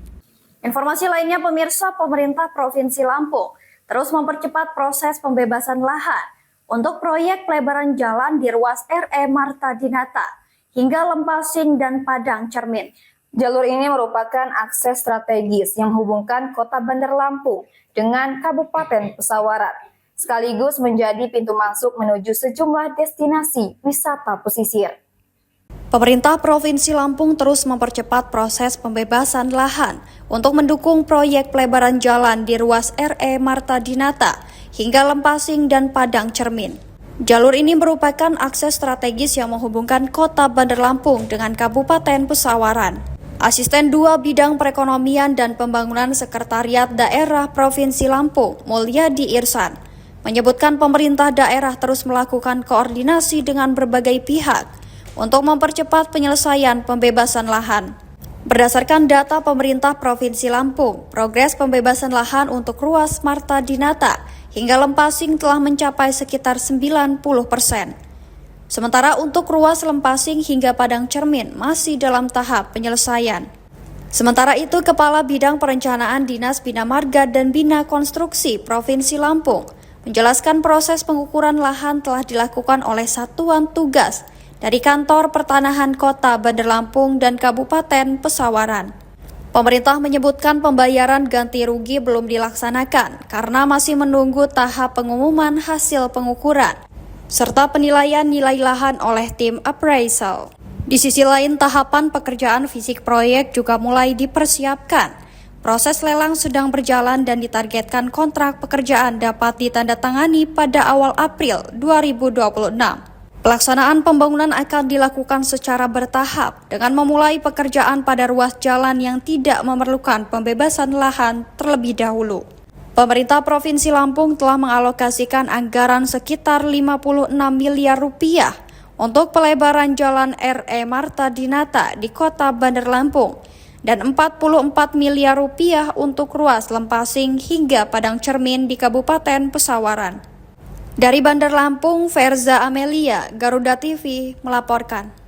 Informasi lainnya pemirsa, pemerintah Provinsi Lampung terus mempercepat proses pembebasan lahan untuk proyek pelebaran jalan di ruas RE Marta Dinata hingga Lempasing dan Padang Cermin. Jalur ini merupakan akses strategis yang menghubungkan kota Bandar Lampung dengan Kabupaten Pesawaran, sekaligus menjadi pintu masuk menuju sejumlah destinasi wisata pesisir. Pemerintah Provinsi Lampung terus mempercepat proses pembebasan lahan untuk mendukung proyek pelebaran jalan di ruas RE Marta Dinata hingga Lempasing dan Padang Cermin. Jalur ini merupakan akses strategis yang menghubungkan kota Bandar Lampung dengan Kabupaten Pesawaran. Asisten 2 Bidang Perekonomian dan Pembangunan Sekretariat Daerah Provinsi Lampung, Mulyadi Irsan, menyebutkan pemerintah daerah terus melakukan koordinasi dengan berbagai pihak untuk mempercepat penyelesaian pembebasan lahan. Berdasarkan data pemerintah Provinsi Lampung, progres pembebasan lahan untuk ruas Marta Dinata hingga Lempasing telah mencapai sekitar 90%. Sementara untuk ruas Lempasing hingga Padang Cermin masih dalam tahap penyelesaian. Sementara itu, Kepala Bidang Perencanaan Dinas Bina Marga dan Bina Konstruksi Provinsi Lampung menjelaskan proses pengukuran lahan telah dilakukan oleh satuan tugas dari Kantor Pertanahan Kota Bandar Lampung dan Kabupaten Pesawaran. Pemerintah menyebutkan pembayaran ganti rugi belum dilaksanakan karena masih menunggu tahap pengumuman hasil pengukuran serta penilaian nilai lahan oleh tim appraisal. Di sisi lain, tahapan pekerjaan fisik proyek juga mulai dipersiapkan. Proses lelang sedang berjalan dan ditargetkan kontrak pekerjaan dapat ditandatangani pada awal April 2026. Pelaksanaan pembangunan akan dilakukan secara bertahap dengan memulai pekerjaan pada ruas jalan yang tidak memerlukan pembebasan lahan terlebih dahulu. Pemerintah Provinsi Lampung telah mengalokasikan anggaran sekitar 56 miliar rupiah untuk pelebaran jalan RE Marta Dinata di kota Bandar Lampung dan 44 miliar rupiah untuk ruas Lempasing hingga Padang Cermin di Kabupaten Pesawaran. Dari Bandar Lampung, Verza Amelia, Garuda TV melaporkan.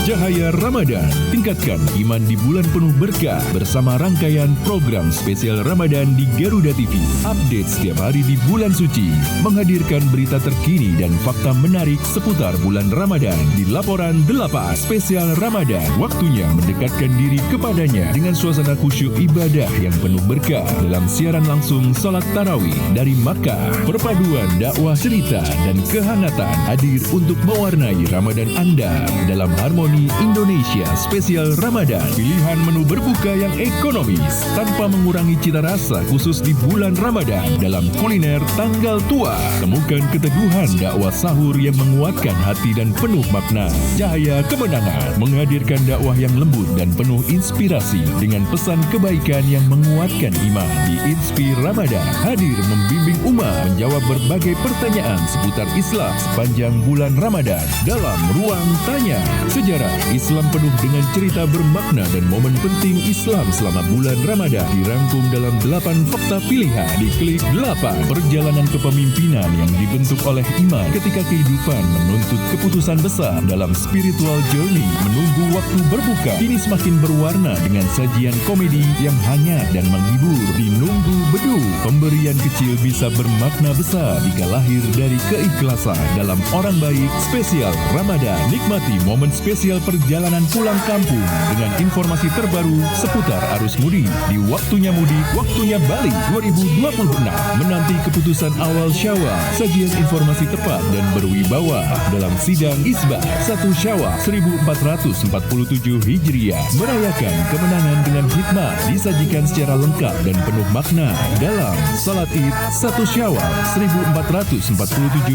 Cahaya Ramadan, tingkatkan iman di bulan penuh berkah bersama rangkaian program spesial Ramadan di Garuda TV. Update setiap hari di bulan suci, menghadirkan berita terkini dan fakta menarik seputar bulan Ramadan di Laporan 8 Spesial Ramadan. Waktunya mendekatkan diri kepadanya dengan suasana khusyuk ibadah yang penuh berkah dalam siaran langsung salat tarawih dari Makkah. Perpaduan dakwah cerita dan kehangatan hadir untuk mewarnai Ramadan Anda dalam harmoni Indonesia Spesial Ramadan. Pilihan menu berbuka yang ekonomis tanpa mengurangi cita rasa khusus di bulan Ramadan dalam kuliner tanggal tua. Temukan keteguhan dakwah sahur yang menguatkan hati dan penuh makna. Cahaya Kemenangan menghadirkan dakwah yang lembut dan penuh inspirasi dengan pesan kebaikan yang menguatkan iman. Di Inspir Ramadan hadir membimbing umat menjawab berbagai pertanyaan seputar Islam sepanjang bulan Ramadan dalam Ruang Tanya. Sejarah Islam penuh dengan cerita bermakna dan momen penting Islam selama bulan Ramadan dirangkum dalam 8 fakta pilihan di Klik 8. Perjalanan kepemimpinan yang dibentuk oleh iman ketika kehidupan menuntut keputusan besar dalam spiritual journey. Menunggu waktu berbuka kini semakin berwarna dengan sajian komedi yang hangat dan menghibur. Di Nunggu Bedu, pemberian kecil bisa bermakna besar jika lahir dari keikhlasan. Dalam Orang Baik Spesial Ramadan, nikmati momen spesial perjalanan pulang kampung dengan informasi terbaru seputar arus mudik. Di Waktunya Mudik, Waktunya Bali 2026 menanti keputusan awal Syawal, sajian informasi tepat dan berwibawa dalam sidang Isbah 1 Syawal 1447 Hijriah. Merayakan kemenangan dengan hikmah disajikan secara lengkap dan penuh makna dalam Salat Id 1 Syawal 1447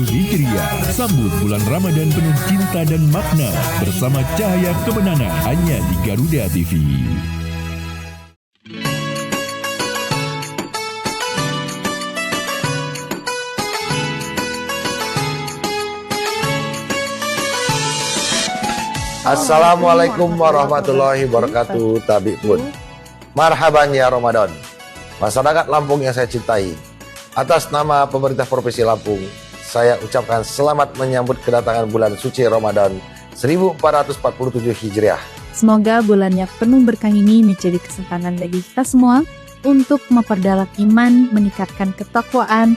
Hijriah. Sambut bulan Ramadan penuh cinta dan makna bersama Cahaya Kemenangan hanya di Garuda TV. Assalamualaikum warahmatullahi wabarakatuh. Tabi pun marhaban ya Ramadan. Masyarakat Lampung yang saya cintai, atas nama pemerintah Provinsi Lampung, saya ucapkan selamat menyambut kedatangan bulan suci Ramadan 1447 Hijriah. Semoga bulan yang penuh berkah ini menjadi kesempatan bagi kita semua untuk memperdalam iman, meningkatkan ketakwaan,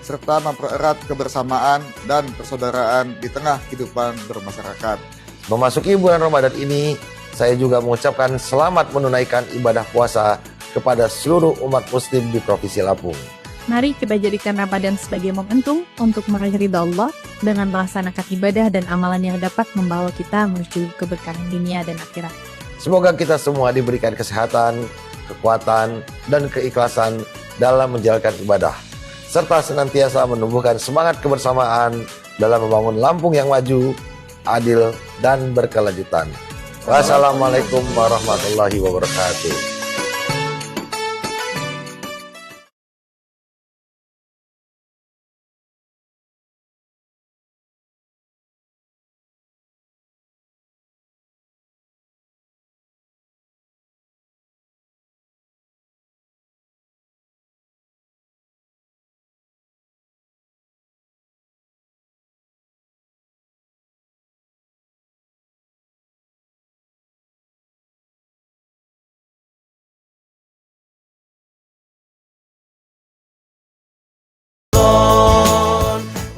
serta mempererat kebersamaan dan persaudaraan di tengah kehidupan bermasyarakat. Memasuki bulan Ramadan ini, Saya juga mengucapkan selamat menunaikan ibadah puasa kepada seluruh umat muslim di Provinsi Lampung. Mari kita jadikan Ramadan sebagai momentum untuk meraih ridha Allah dengan melaksanakan ibadah dan amalan yang dapat membawa kita menuju keberkahan dunia dan akhirat. Semoga kita semua diberikan kesehatan, kekuatan, dan keikhlasan dalam menjalankan ibadah, serta senantiasa menumbuhkan semangat kebersamaan dalam membangun Lampung yang maju, adil, dan berkelanjutan. Wassalamualaikum warahmatullahi wabarakatuh.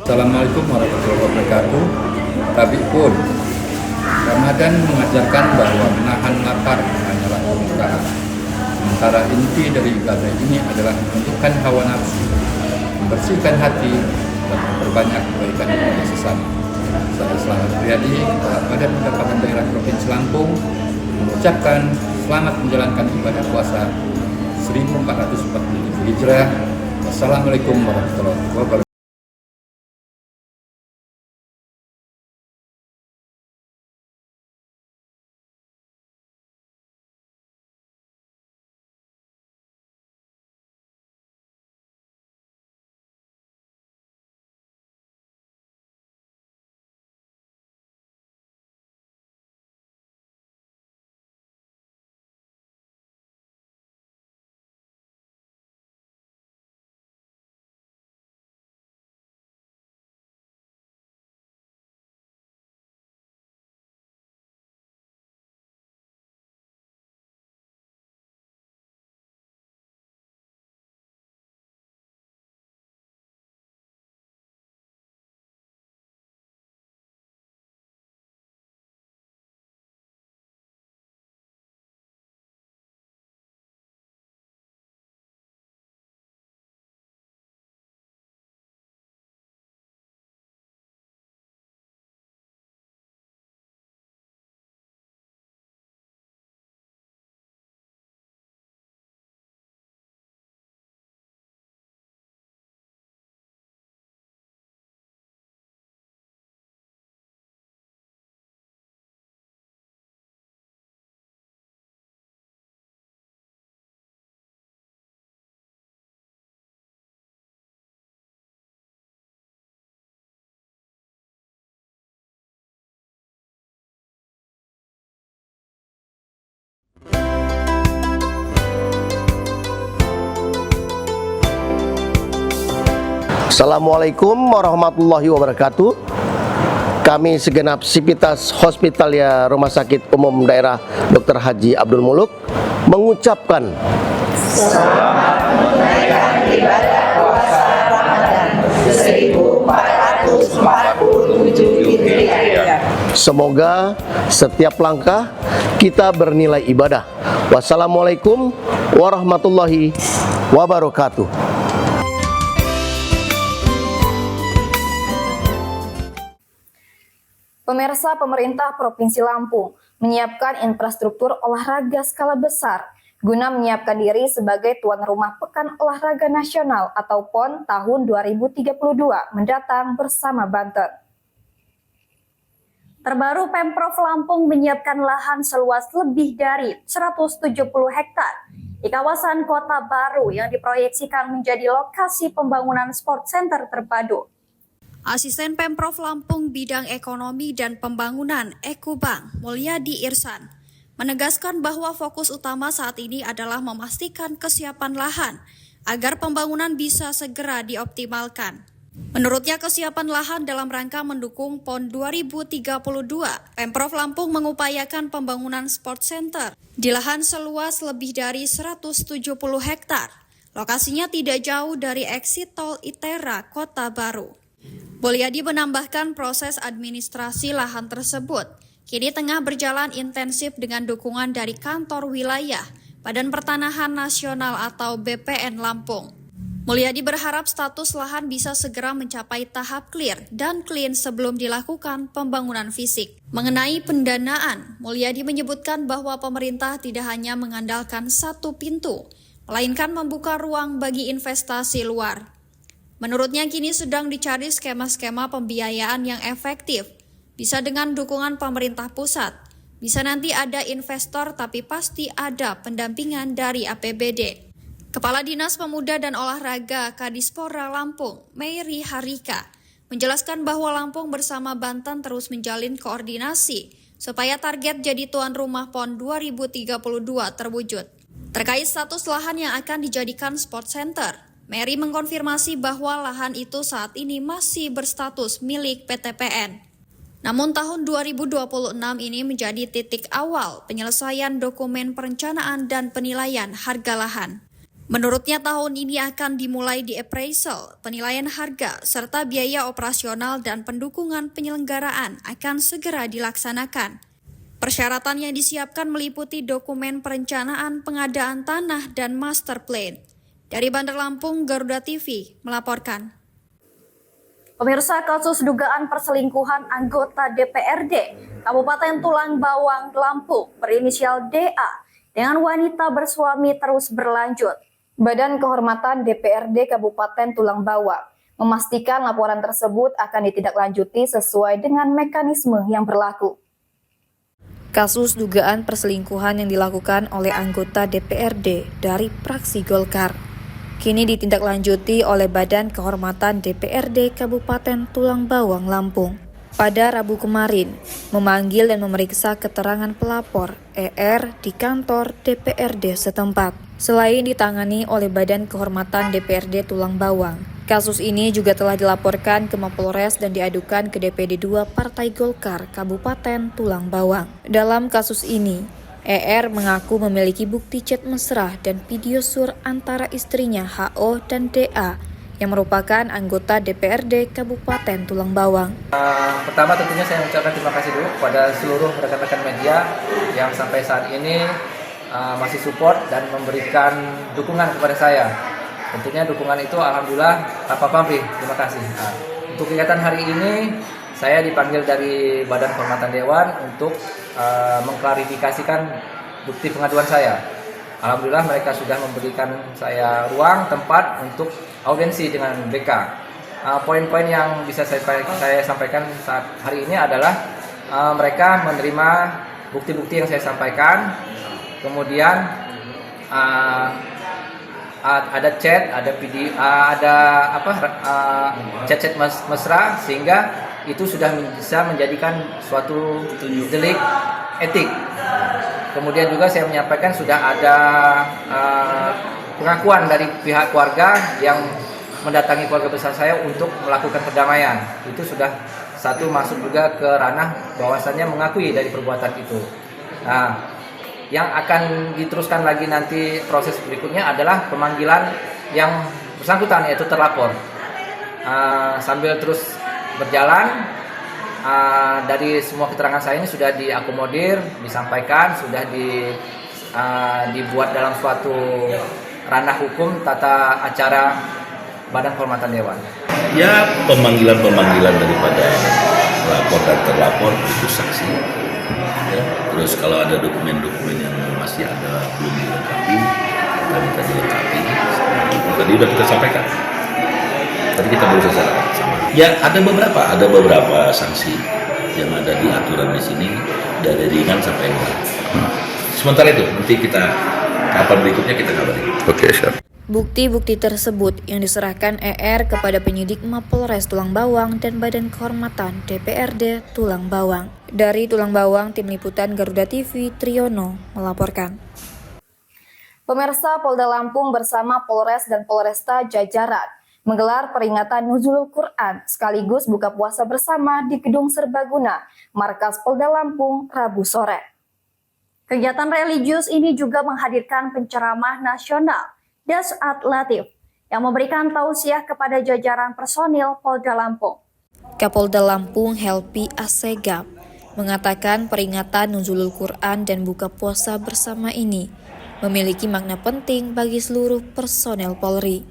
Assalamualaikum warahmatullahi wabarakatuh. Tapi pun Ramadan mengajarkan bahwa menahan lapar hanyalah kebukaan. Sementara inti dari ibadah ini adalah menundukkan hawa nafsu, membersihkan hati, dan memperbanyak kebaikan kepada sesama. Saya Selamat Riyadi, Kepala Badan Pendapatan Daerah Provinsi Lampung, mengucapkan selamat menjalankan ibadah puasa 1447 Hijrah. Wassalamualaikum warahmatullahi wabarakatuh. Assalamualaikum warahmatullahi wabarakatuh. Kami segenap Sipitas Hospitalia Rumah Sakit Umum Daerah Dr. Haji Abdul Muluk mengucapkan selamat menunaikan ibadah puasa Ramadan 1447 Hijriah. Semoga setiap langkah kita bernilai ibadah. Wassalamualaikum warahmatullahi wabarakatuh. Pemirsa, pemerintah Provinsi Lampung menyiapkan infrastruktur olahraga skala besar guna menyiapkan diri sebagai tuan rumah Pekan Olahraga Nasional atau PON tahun 2032 mendatang bersama Banten. Terbaru, Pemprov Lampung menyiapkan lahan seluas lebih dari 170 hektar di kawasan Kota Baru yang diproyeksikan menjadi lokasi pembangunan sport center terpadu. Asisten Pemprov Lampung Bidang Ekonomi dan Pembangunan Ekobank, Mulyadi Irsan, menegaskan bahwa fokus utama saat ini adalah memastikan kesiapan lahan agar pembangunan bisa segera dioptimalkan. Menurutnya, kesiapan lahan dalam rangka mendukung PON 2032, Pemprov Lampung mengupayakan pembangunan sport center di lahan seluas lebih dari 170 hektar. Lokasinya tidak jauh dari exit tol Itera, Kota Baru. Mulyadi menambahkan proses administrasi lahan tersebut kini tengah berjalan intensif dengan dukungan dari kantor wilayah Badan Pertanahan Nasional atau BPN Lampung. Mulyadi berharap status lahan bisa segera mencapai tahap clear dan clean sebelum dilakukan pembangunan fisik. Mengenai pendanaan, Mulyadi menyebutkan bahwa pemerintah tidak hanya mengandalkan satu pintu, melainkan membuka ruang bagi investasi luar. Menurutnya kini sedang dicari skema-skema pembiayaan yang efektif, bisa dengan dukungan pemerintah pusat, bisa nanti ada investor tapi pasti ada pendampingan dari APBD. Kepala Dinas Pemuda dan Olahraga Kadispora Lampung, Mary Harika, menjelaskan bahwa Lampung bersama Banten terus menjalin koordinasi supaya target jadi tuan rumah PON 2032 terwujud. Terkait status lahan yang akan dijadikan sport center, Mary mengkonfirmasi bahwa lahan itu saat ini masih berstatus milik PT PN. Namun tahun 2026 ini menjadi titik awal penyelesaian dokumen perencanaan dan penilaian harga lahan. Menurutnya tahun ini akan dimulai di appraisal, penilaian harga, serta biaya operasional dan pendukungan penyelenggaraan akan segera dilaksanakan. Persyaratan yang disiapkan meliputi dokumen perencanaan pengadaan tanah dan master plan. Dari Bandar Lampung, Garuda TV melaporkan. Pemirsa, kasus dugaan perselingkuhan anggota DPRD Kabupaten Tulang Bawang, Lampung berinisial DA dengan wanita bersuami terus berlanjut. Badan Kehormatan DPRD Kabupaten Tulang Bawang memastikan laporan tersebut akan ditindaklanjuti sesuai dengan mekanisme yang berlaku. Kasus dugaan perselingkuhan yang dilakukan oleh anggota DPRD dari fraksi Golkar kini ditindaklanjuti oleh Badan Kehormatan DPRD Kabupaten Tulang Bawang, Lampung. Pada Rabu kemarin, memanggil dan memeriksa keterangan pelapor ER di kantor DPRD setempat. Selain ditangani oleh Badan Kehormatan DPRD Tulang Bawang, kasus ini juga telah dilaporkan ke Mapolres dan diadukan ke DPD 2 Partai Golkar Kabupaten Tulang Bawang. Dalam kasus ini, ER mengaku memiliki bukti chat mesra dan video sur antara istrinya HO dan DA yang merupakan anggota DPRD Kabupaten Tulang Bawang. Pertama tentunya saya mengucapkan terima kasih dulu kepada seluruh rekan-rekan media yang sampai saat ini masih support dan memberikan dukungan kepada saya. Tentunya dukungan itu alhamdulillah tanpa pamrih. Terima kasih. Untuk kegiatan hari ini saya dipanggil dari Badan Kehormatan Dewan untuk mengklarifikasikan bukti pengaduan saya. Alhamdulillah mereka sudah memberikan saya ruang tempat untuk audiensi dengan BK. Poin-poin yang bisa saya sampaikan saat hari ini adalah mereka menerima bukti-bukti yang saya sampaikan. Kemudian ada chat, ada video, chat-chat mesra, sehingga itu sudah bisa menjadikan suatu delik etik. Kemudian juga saya menyampaikan sudah ada pengakuan dari pihak keluarga yang mendatangi keluarga besar saya untuk melakukan perdamaian. Itu sudah satu masuk juga ke ranah bahwasannya mengakui dari perbuatan itu. Nah, yang akan diteruskan lagi nanti proses berikutnya adalah pemanggilan yang bersangkutan, yaitu terlapor. Sambil terus berjalan, dari semua keterangan saya ini sudah diakomodir, disampaikan, sudah dibuat dalam suatu ranah hukum tata acara Badan Kehormatan Dewan. Ya, pemanggilan daripada pelapor dan terlapor itu saksi. Ya, terus kalau ada dokumen-dokumen yang masih ada belum dilengkapi, kita minta dilengkapi. Tadi sudah kita sampaikan. Tadi kita baru selesai sama. Ya, ada beberapa sanksi yang ada di aturan di sini dari ringan sampai berat. Sementara itu nanti kita kapan berikutnya kita kabari. Oke, siap. Bukti-bukti tersebut yang diserahkan ER kepada penyidik Mapolres Tulang Bawang dan Badan Kehormatan DPRD Tulang Bawang. Dari Tulang Bawang, Tim Liputan Garuda TV, Triyono melaporkan. Pemirsa, Polda Lampung bersama Polres dan Polresta jajaran menggelar peringatan Nuzulul Quran sekaligus buka puasa bersama di Gedung Serbaguna, Markas Polda Lampung, Rabu sore. Kegiatan religius ini juga menghadirkan penceramah nasional Dasat Latif yang memberikan tausiah kepada jajaran personil Polda Lampung. Kapolda Lampung Helpi Assegaf mengatakan peringatan nuzulul Quran dan buka puasa bersama ini memiliki makna penting bagi seluruh personel Polri,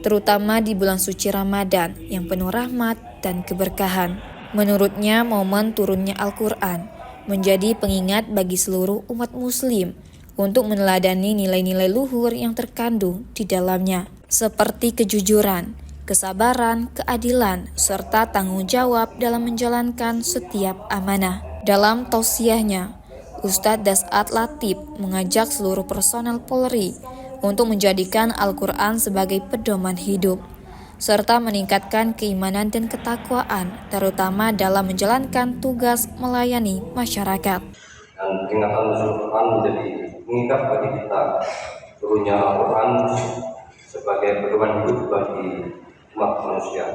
terutama di bulan suci Ramadan yang penuh rahmat dan keberkahan. Menurutnya, momen turunnya Al-Quran menjadi pengingat bagi seluruh umat muslim untuk meneladani nilai-nilai luhur yang terkandung di dalamnya, seperti kejujuran, kesabaran, keadilan, serta tanggung jawab dalam menjalankan setiap amanah. Dalam tausiahnya, Ustadz Das'at Latif mengajak seluruh personel Polri untuk menjadikan Al-Quran sebagai pedoman hidup, serta meningkatkan keimanan dan ketakwaan, terutama dalam menjalankan tugas melayani masyarakat. Dan peringatan nuzul Quran menjadi pengingat bagi kita turunnya Al-Quran sebagai pedoman hidup bagi umat manusia,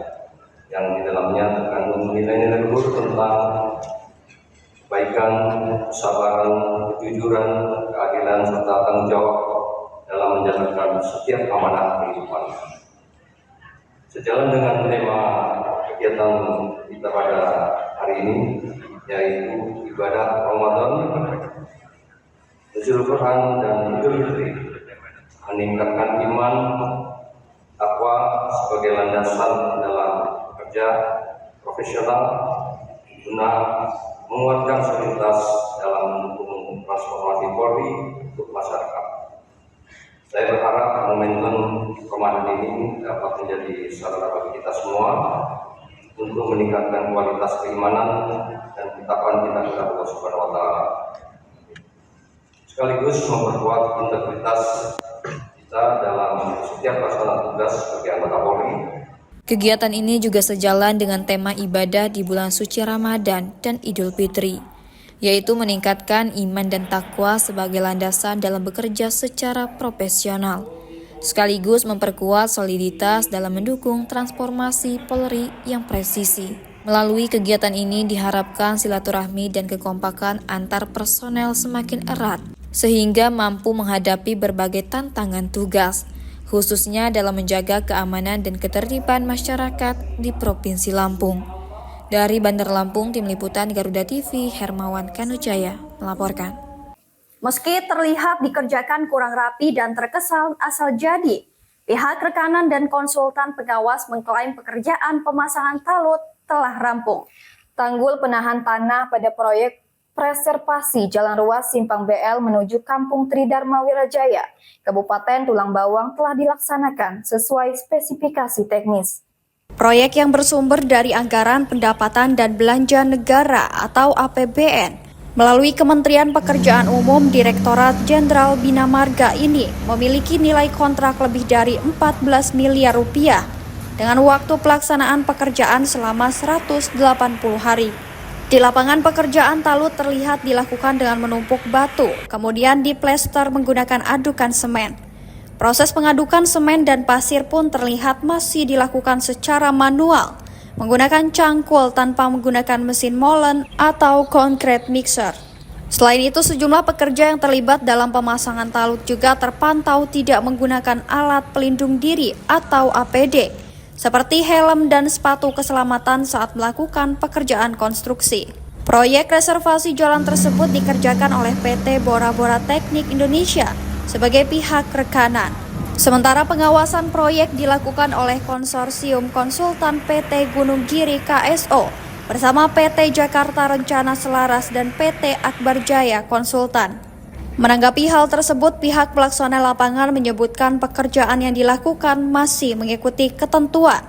yang di dalamnya terkandung nilai-nilai luhur tentang kebaikan, kesabaran, kejujuran, keadilan, serta tanggung jawab dalam menjalankan setiap amanah kehidupan. Sejalan dengan tema kegiatan kita pada hari ini, yaitu ibadah Ramadan, nuzul Quran dan Idul Fitri, meningkatkan iman, takwa sebagai landasan dalam bekerja profesional guna menguatkan soliditas dalam mendukung transformasi Polri untuk masyarakat. Saya berharap momentum Ramadan ini dapat menjadi sarana bagi kita semua untuk meningkatkan kualitas keimanan dan ketakwaan kita kepada Allah Subhanahu wa Ta'ala, sekaligus memperkuat integritas kita dalam setiap pelaksanaan tugas sebagai anggota Polri. Kegiatan ini juga sejalan dengan tema ibadah di bulan suci Ramadan dan Idul Fitri, yaitu meningkatkan iman dan takwa sebagai landasan dalam bekerja secara profesional, sekaligus memperkuat soliditas dalam mendukung transformasi Polri yang presisi. Melalui kegiatan ini diharapkan silaturahmi dan kekompakan antar personel semakin erat, sehingga mampu menghadapi berbagai tantangan tugas, khususnya dalam menjaga keamanan dan ketertiban masyarakat di Provinsi Lampung. Dari Bandar Lampung, Tim Liputan Garuda TV, Hermawan Kanujaya melaporkan. Meski terlihat dikerjakan kurang rapi dan terkesan asal jadi, pihak rekanan dan konsultan pengawas mengklaim pekerjaan pemasangan talut telah rampung. Tanggul penahan tanah pada proyek preservasi Jalan Ruas Simpang BL menuju Kampung Tridharma Wirajaya, Kabupaten Tulang Bawang telah dilaksanakan sesuai spesifikasi teknis. Proyek yang bersumber dari anggaran pendapatan dan belanja negara atau APBN melalui Kementerian Pekerjaan Umum Direktorat Jenderal Bina Marga ini memiliki nilai kontrak lebih dari 14 miliar rupiah dengan waktu pelaksanaan pekerjaan selama 180 hari. Di lapangan pekerjaan talut terlihat dilakukan dengan menumpuk batu, kemudian diplester menggunakan adukan semen. Proses pengadukan semen dan pasir pun terlihat masih dilakukan secara manual, menggunakan cangkul tanpa menggunakan mesin molen atau concrete mixer. Selain itu, sejumlah pekerja yang terlibat dalam pemasangan talut juga terpantau tidak menggunakan alat pelindung diri atau APD, seperti helm dan sepatu keselamatan saat melakukan pekerjaan konstruksi. Proyek reservasi jalan tersebut dikerjakan oleh PT Bora-Bora Teknik Indonesia sebagai pihak rekanan. Sementara pengawasan proyek dilakukan oleh konsorsium konsultan PT Gunung Giri KSO bersama PT Jakarta Rencana Selaras dan PT Akbar Jaya Konsultan. Menanggapi hal tersebut, pihak pelaksana lapangan menyebutkan pekerjaan yang dilakukan masih mengikuti ketentuan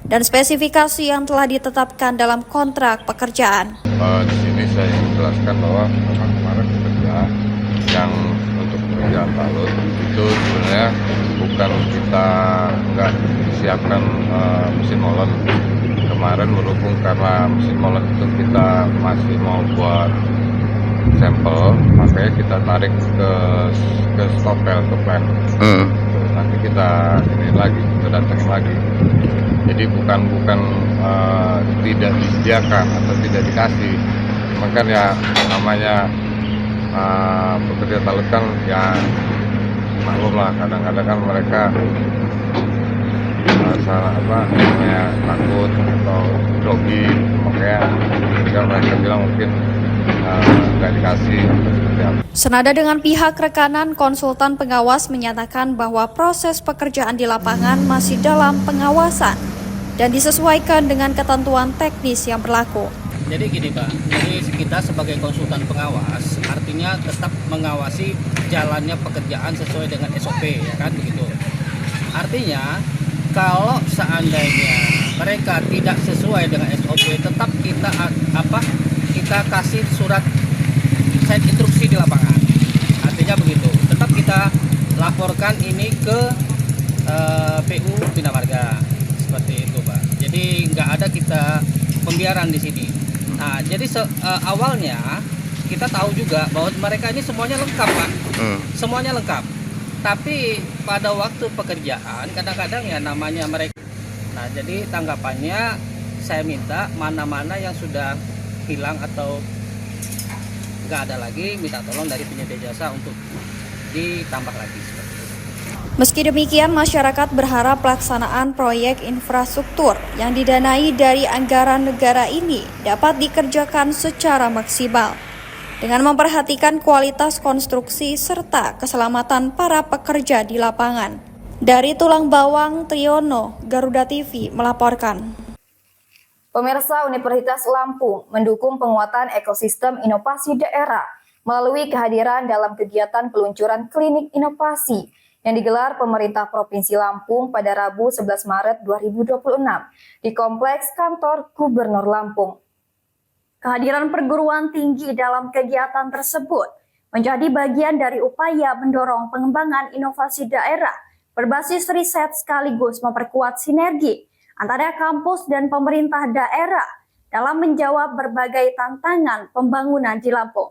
dan spesifikasi yang telah ditetapkan dalam kontrak pekerjaan. Di sini saya ingin menjelaskan bahwa memang kemarin pekerja yang untuk pekerjaan talut itu sebenarnya bukan kita nggak siapkan mesin molen. Kemarin berhubung karena mesin molen itu kita masih mau buat sampel, makanya kita tarik ke stopel, ke plant. Nanti kita ini lagi, kita datangin lagi. Jadi bukan tidak disediakan atau tidak dikasih. Cuma kan ya namanya pekerja talut kan ya maklum lah, kadang-kadang kan mereka takut atau grogi, makanya mereka bilang mungkin nggak dikasih seperti apa. Senada dengan pihak rekanan, konsultan pengawas menyatakan bahwa proses pekerjaan di lapangan masih dalam pengawasan dan disesuaikan dengan ketentuan teknis yang berlaku. Jadi gini Pak, jadi kita sebagai konsultan pengawas artinya tetap mengawasi jalannya pekerjaan sesuai dengan SOP, ya kan begitu. Artinya kalau seandainya mereka tidak sesuai dengan SOP, tetap kita kasih surat set instruksi di lapangan. Artinya begitu. Tetap kita laporkan ini ke PU Bina Marga. Seperti itu, Pak. Jadi nggak ada kita pembiaran di sini. Nah, jadi awalnya kita tahu juga bahwa mereka ini semuanya lengkap, Pak. Semuanya lengkap. Tapi pada waktu pekerjaan kadang-kadang ya namanya mereka. Nah, jadi tanggapannya saya minta mana-mana yang sudah hilang atau nggak ada lagi, minta tolong dari penyedia jasa untuk ditambah lagi. Meski demikian, masyarakat berharap pelaksanaan proyek infrastruktur yang didanai dari anggaran negara ini dapat dikerjakan secara maksimal dengan memperhatikan kualitas konstruksi serta keselamatan para pekerja di lapangan. Dari Tulang Bawang, Triyono, Garuda TV melaporkan. Pemirsa, Universitas Lampung mendukung penguatan ekosistem inovasi daerah melalui kehadiran dalam kegiatan peluncuran klinik inovasi yang digelar pemerintah Provinsi Lampung pada Rabu 11 Maret 2026 di Kompleks Kantor Gubernur Lampung. Kehadiran perguruan tinggi dalam kegiatan tersebut menjadi bagian dari upaya mendorong pengembangan inovasi daerah berbasis riset sekaligus memperkuat sinergi antara kampus dan pemerintah daerah dalam menjawab berbagai tantangan pembangunan di Lampung.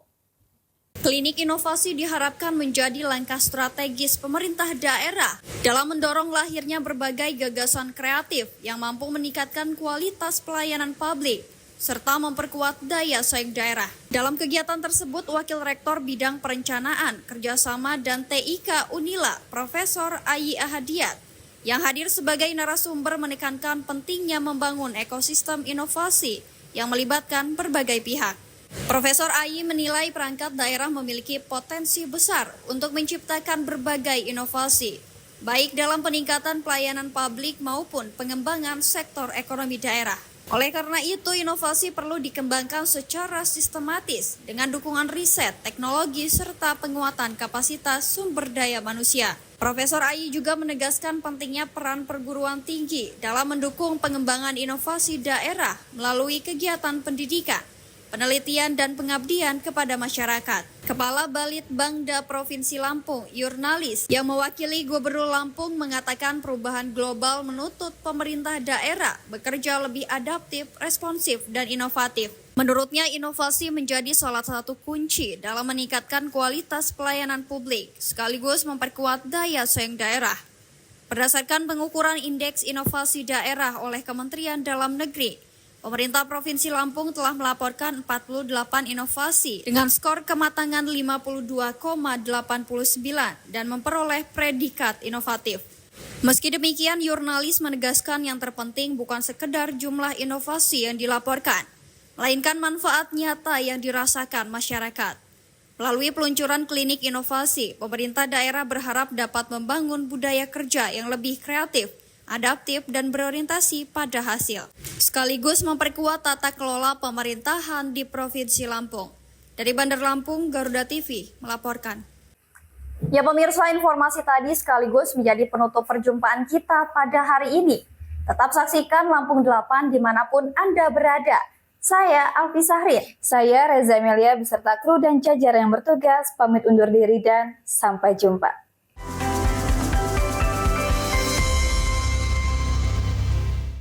Klinik inovasi diharapkan menjadi langkah strategis pemerintah daerah dalam mendorong lahirnya berbagai gagasan kreatif yang mampu meningkatkan kualitas pelayanan publik serta memperkuat daya saing daerah. Dalam kegiatan tersebut, Wakil Rektor Bidang Perencanaan, Kerjasama dan TIK Unila, Profesor Ayi Ahadiat, yang hadir sebagai narasumber menekankan pentingnya membangun ekosistem inovasi yang melibatkan berbagai pihak. Profesor Ayi menilai perangkat daerah memiliki potensi besar untuk menciptakan berbagai inovasi, baik dalam peningkatan pelayanan publik maupun pengembangan sektor ekonomi daerah. Oleh karena itu, inovasi perlu dikembangkan secara sistematis dengan dukungan riset, teknologi, serta penguatan kapasitas sumber daya manusia. Profesor Ayi juga menegaskan pentingnya peran perguruan tinggi dalam mendukung pengembangan inovasi daerah melalui kegiatan pendidikan, penelitian dan pengabdian kepada masyarakat. Kepala Balitbangda Provinsi Lampung, Yurnalis, yang mewakili Gubernur Lampung mengatakan perubahan global menuntut pemerintah daerah bekerja lebih adaptif, responsif, dan inovatif. Menurutnya, inovasi menjadi salah satu kunci dalam meningkatkan kualitas pelayanan publik, sekaligus memperkuat daya saing daerah. Berdasarkan pengukuran Indeks Inovasi Daerah oleh Kementerian Dalam Negeri, pemerintah Provinsi Lampung telah melaporkan 48 inovasi dengan skor kematangan 52,89 dan memperoleh predikat inovatif. Meski demikian, Yurnalis menegaskan yang terpenting bukan sekedar jumlah inovasi yang dilaporkan, melainkan manfaat nyata yang dirasakan masyarakat. Melalui peluncuran klinik inovasi, pemerintah daerah berharap dapat membangun budaya kerja yang lebih kreatif, adaptif, dan berorientasi pada hasil, sekaligus memperkuat tata kelola pemerintahan di Provinsi Lampung. Dari Bandar Lampung, Garuda TV melaporkan. Ya pemirsa, informasi tadi sekaligus menjadi penutup perjumpaan kita pada hari ini. Tetap saksikan Lampung 8 dimanapun Anda berada. Saya Alfi Sahrin, saya Reza Melia beserta kru dan jajaran yang bertugas pamit undur diri dan sampai jumpa.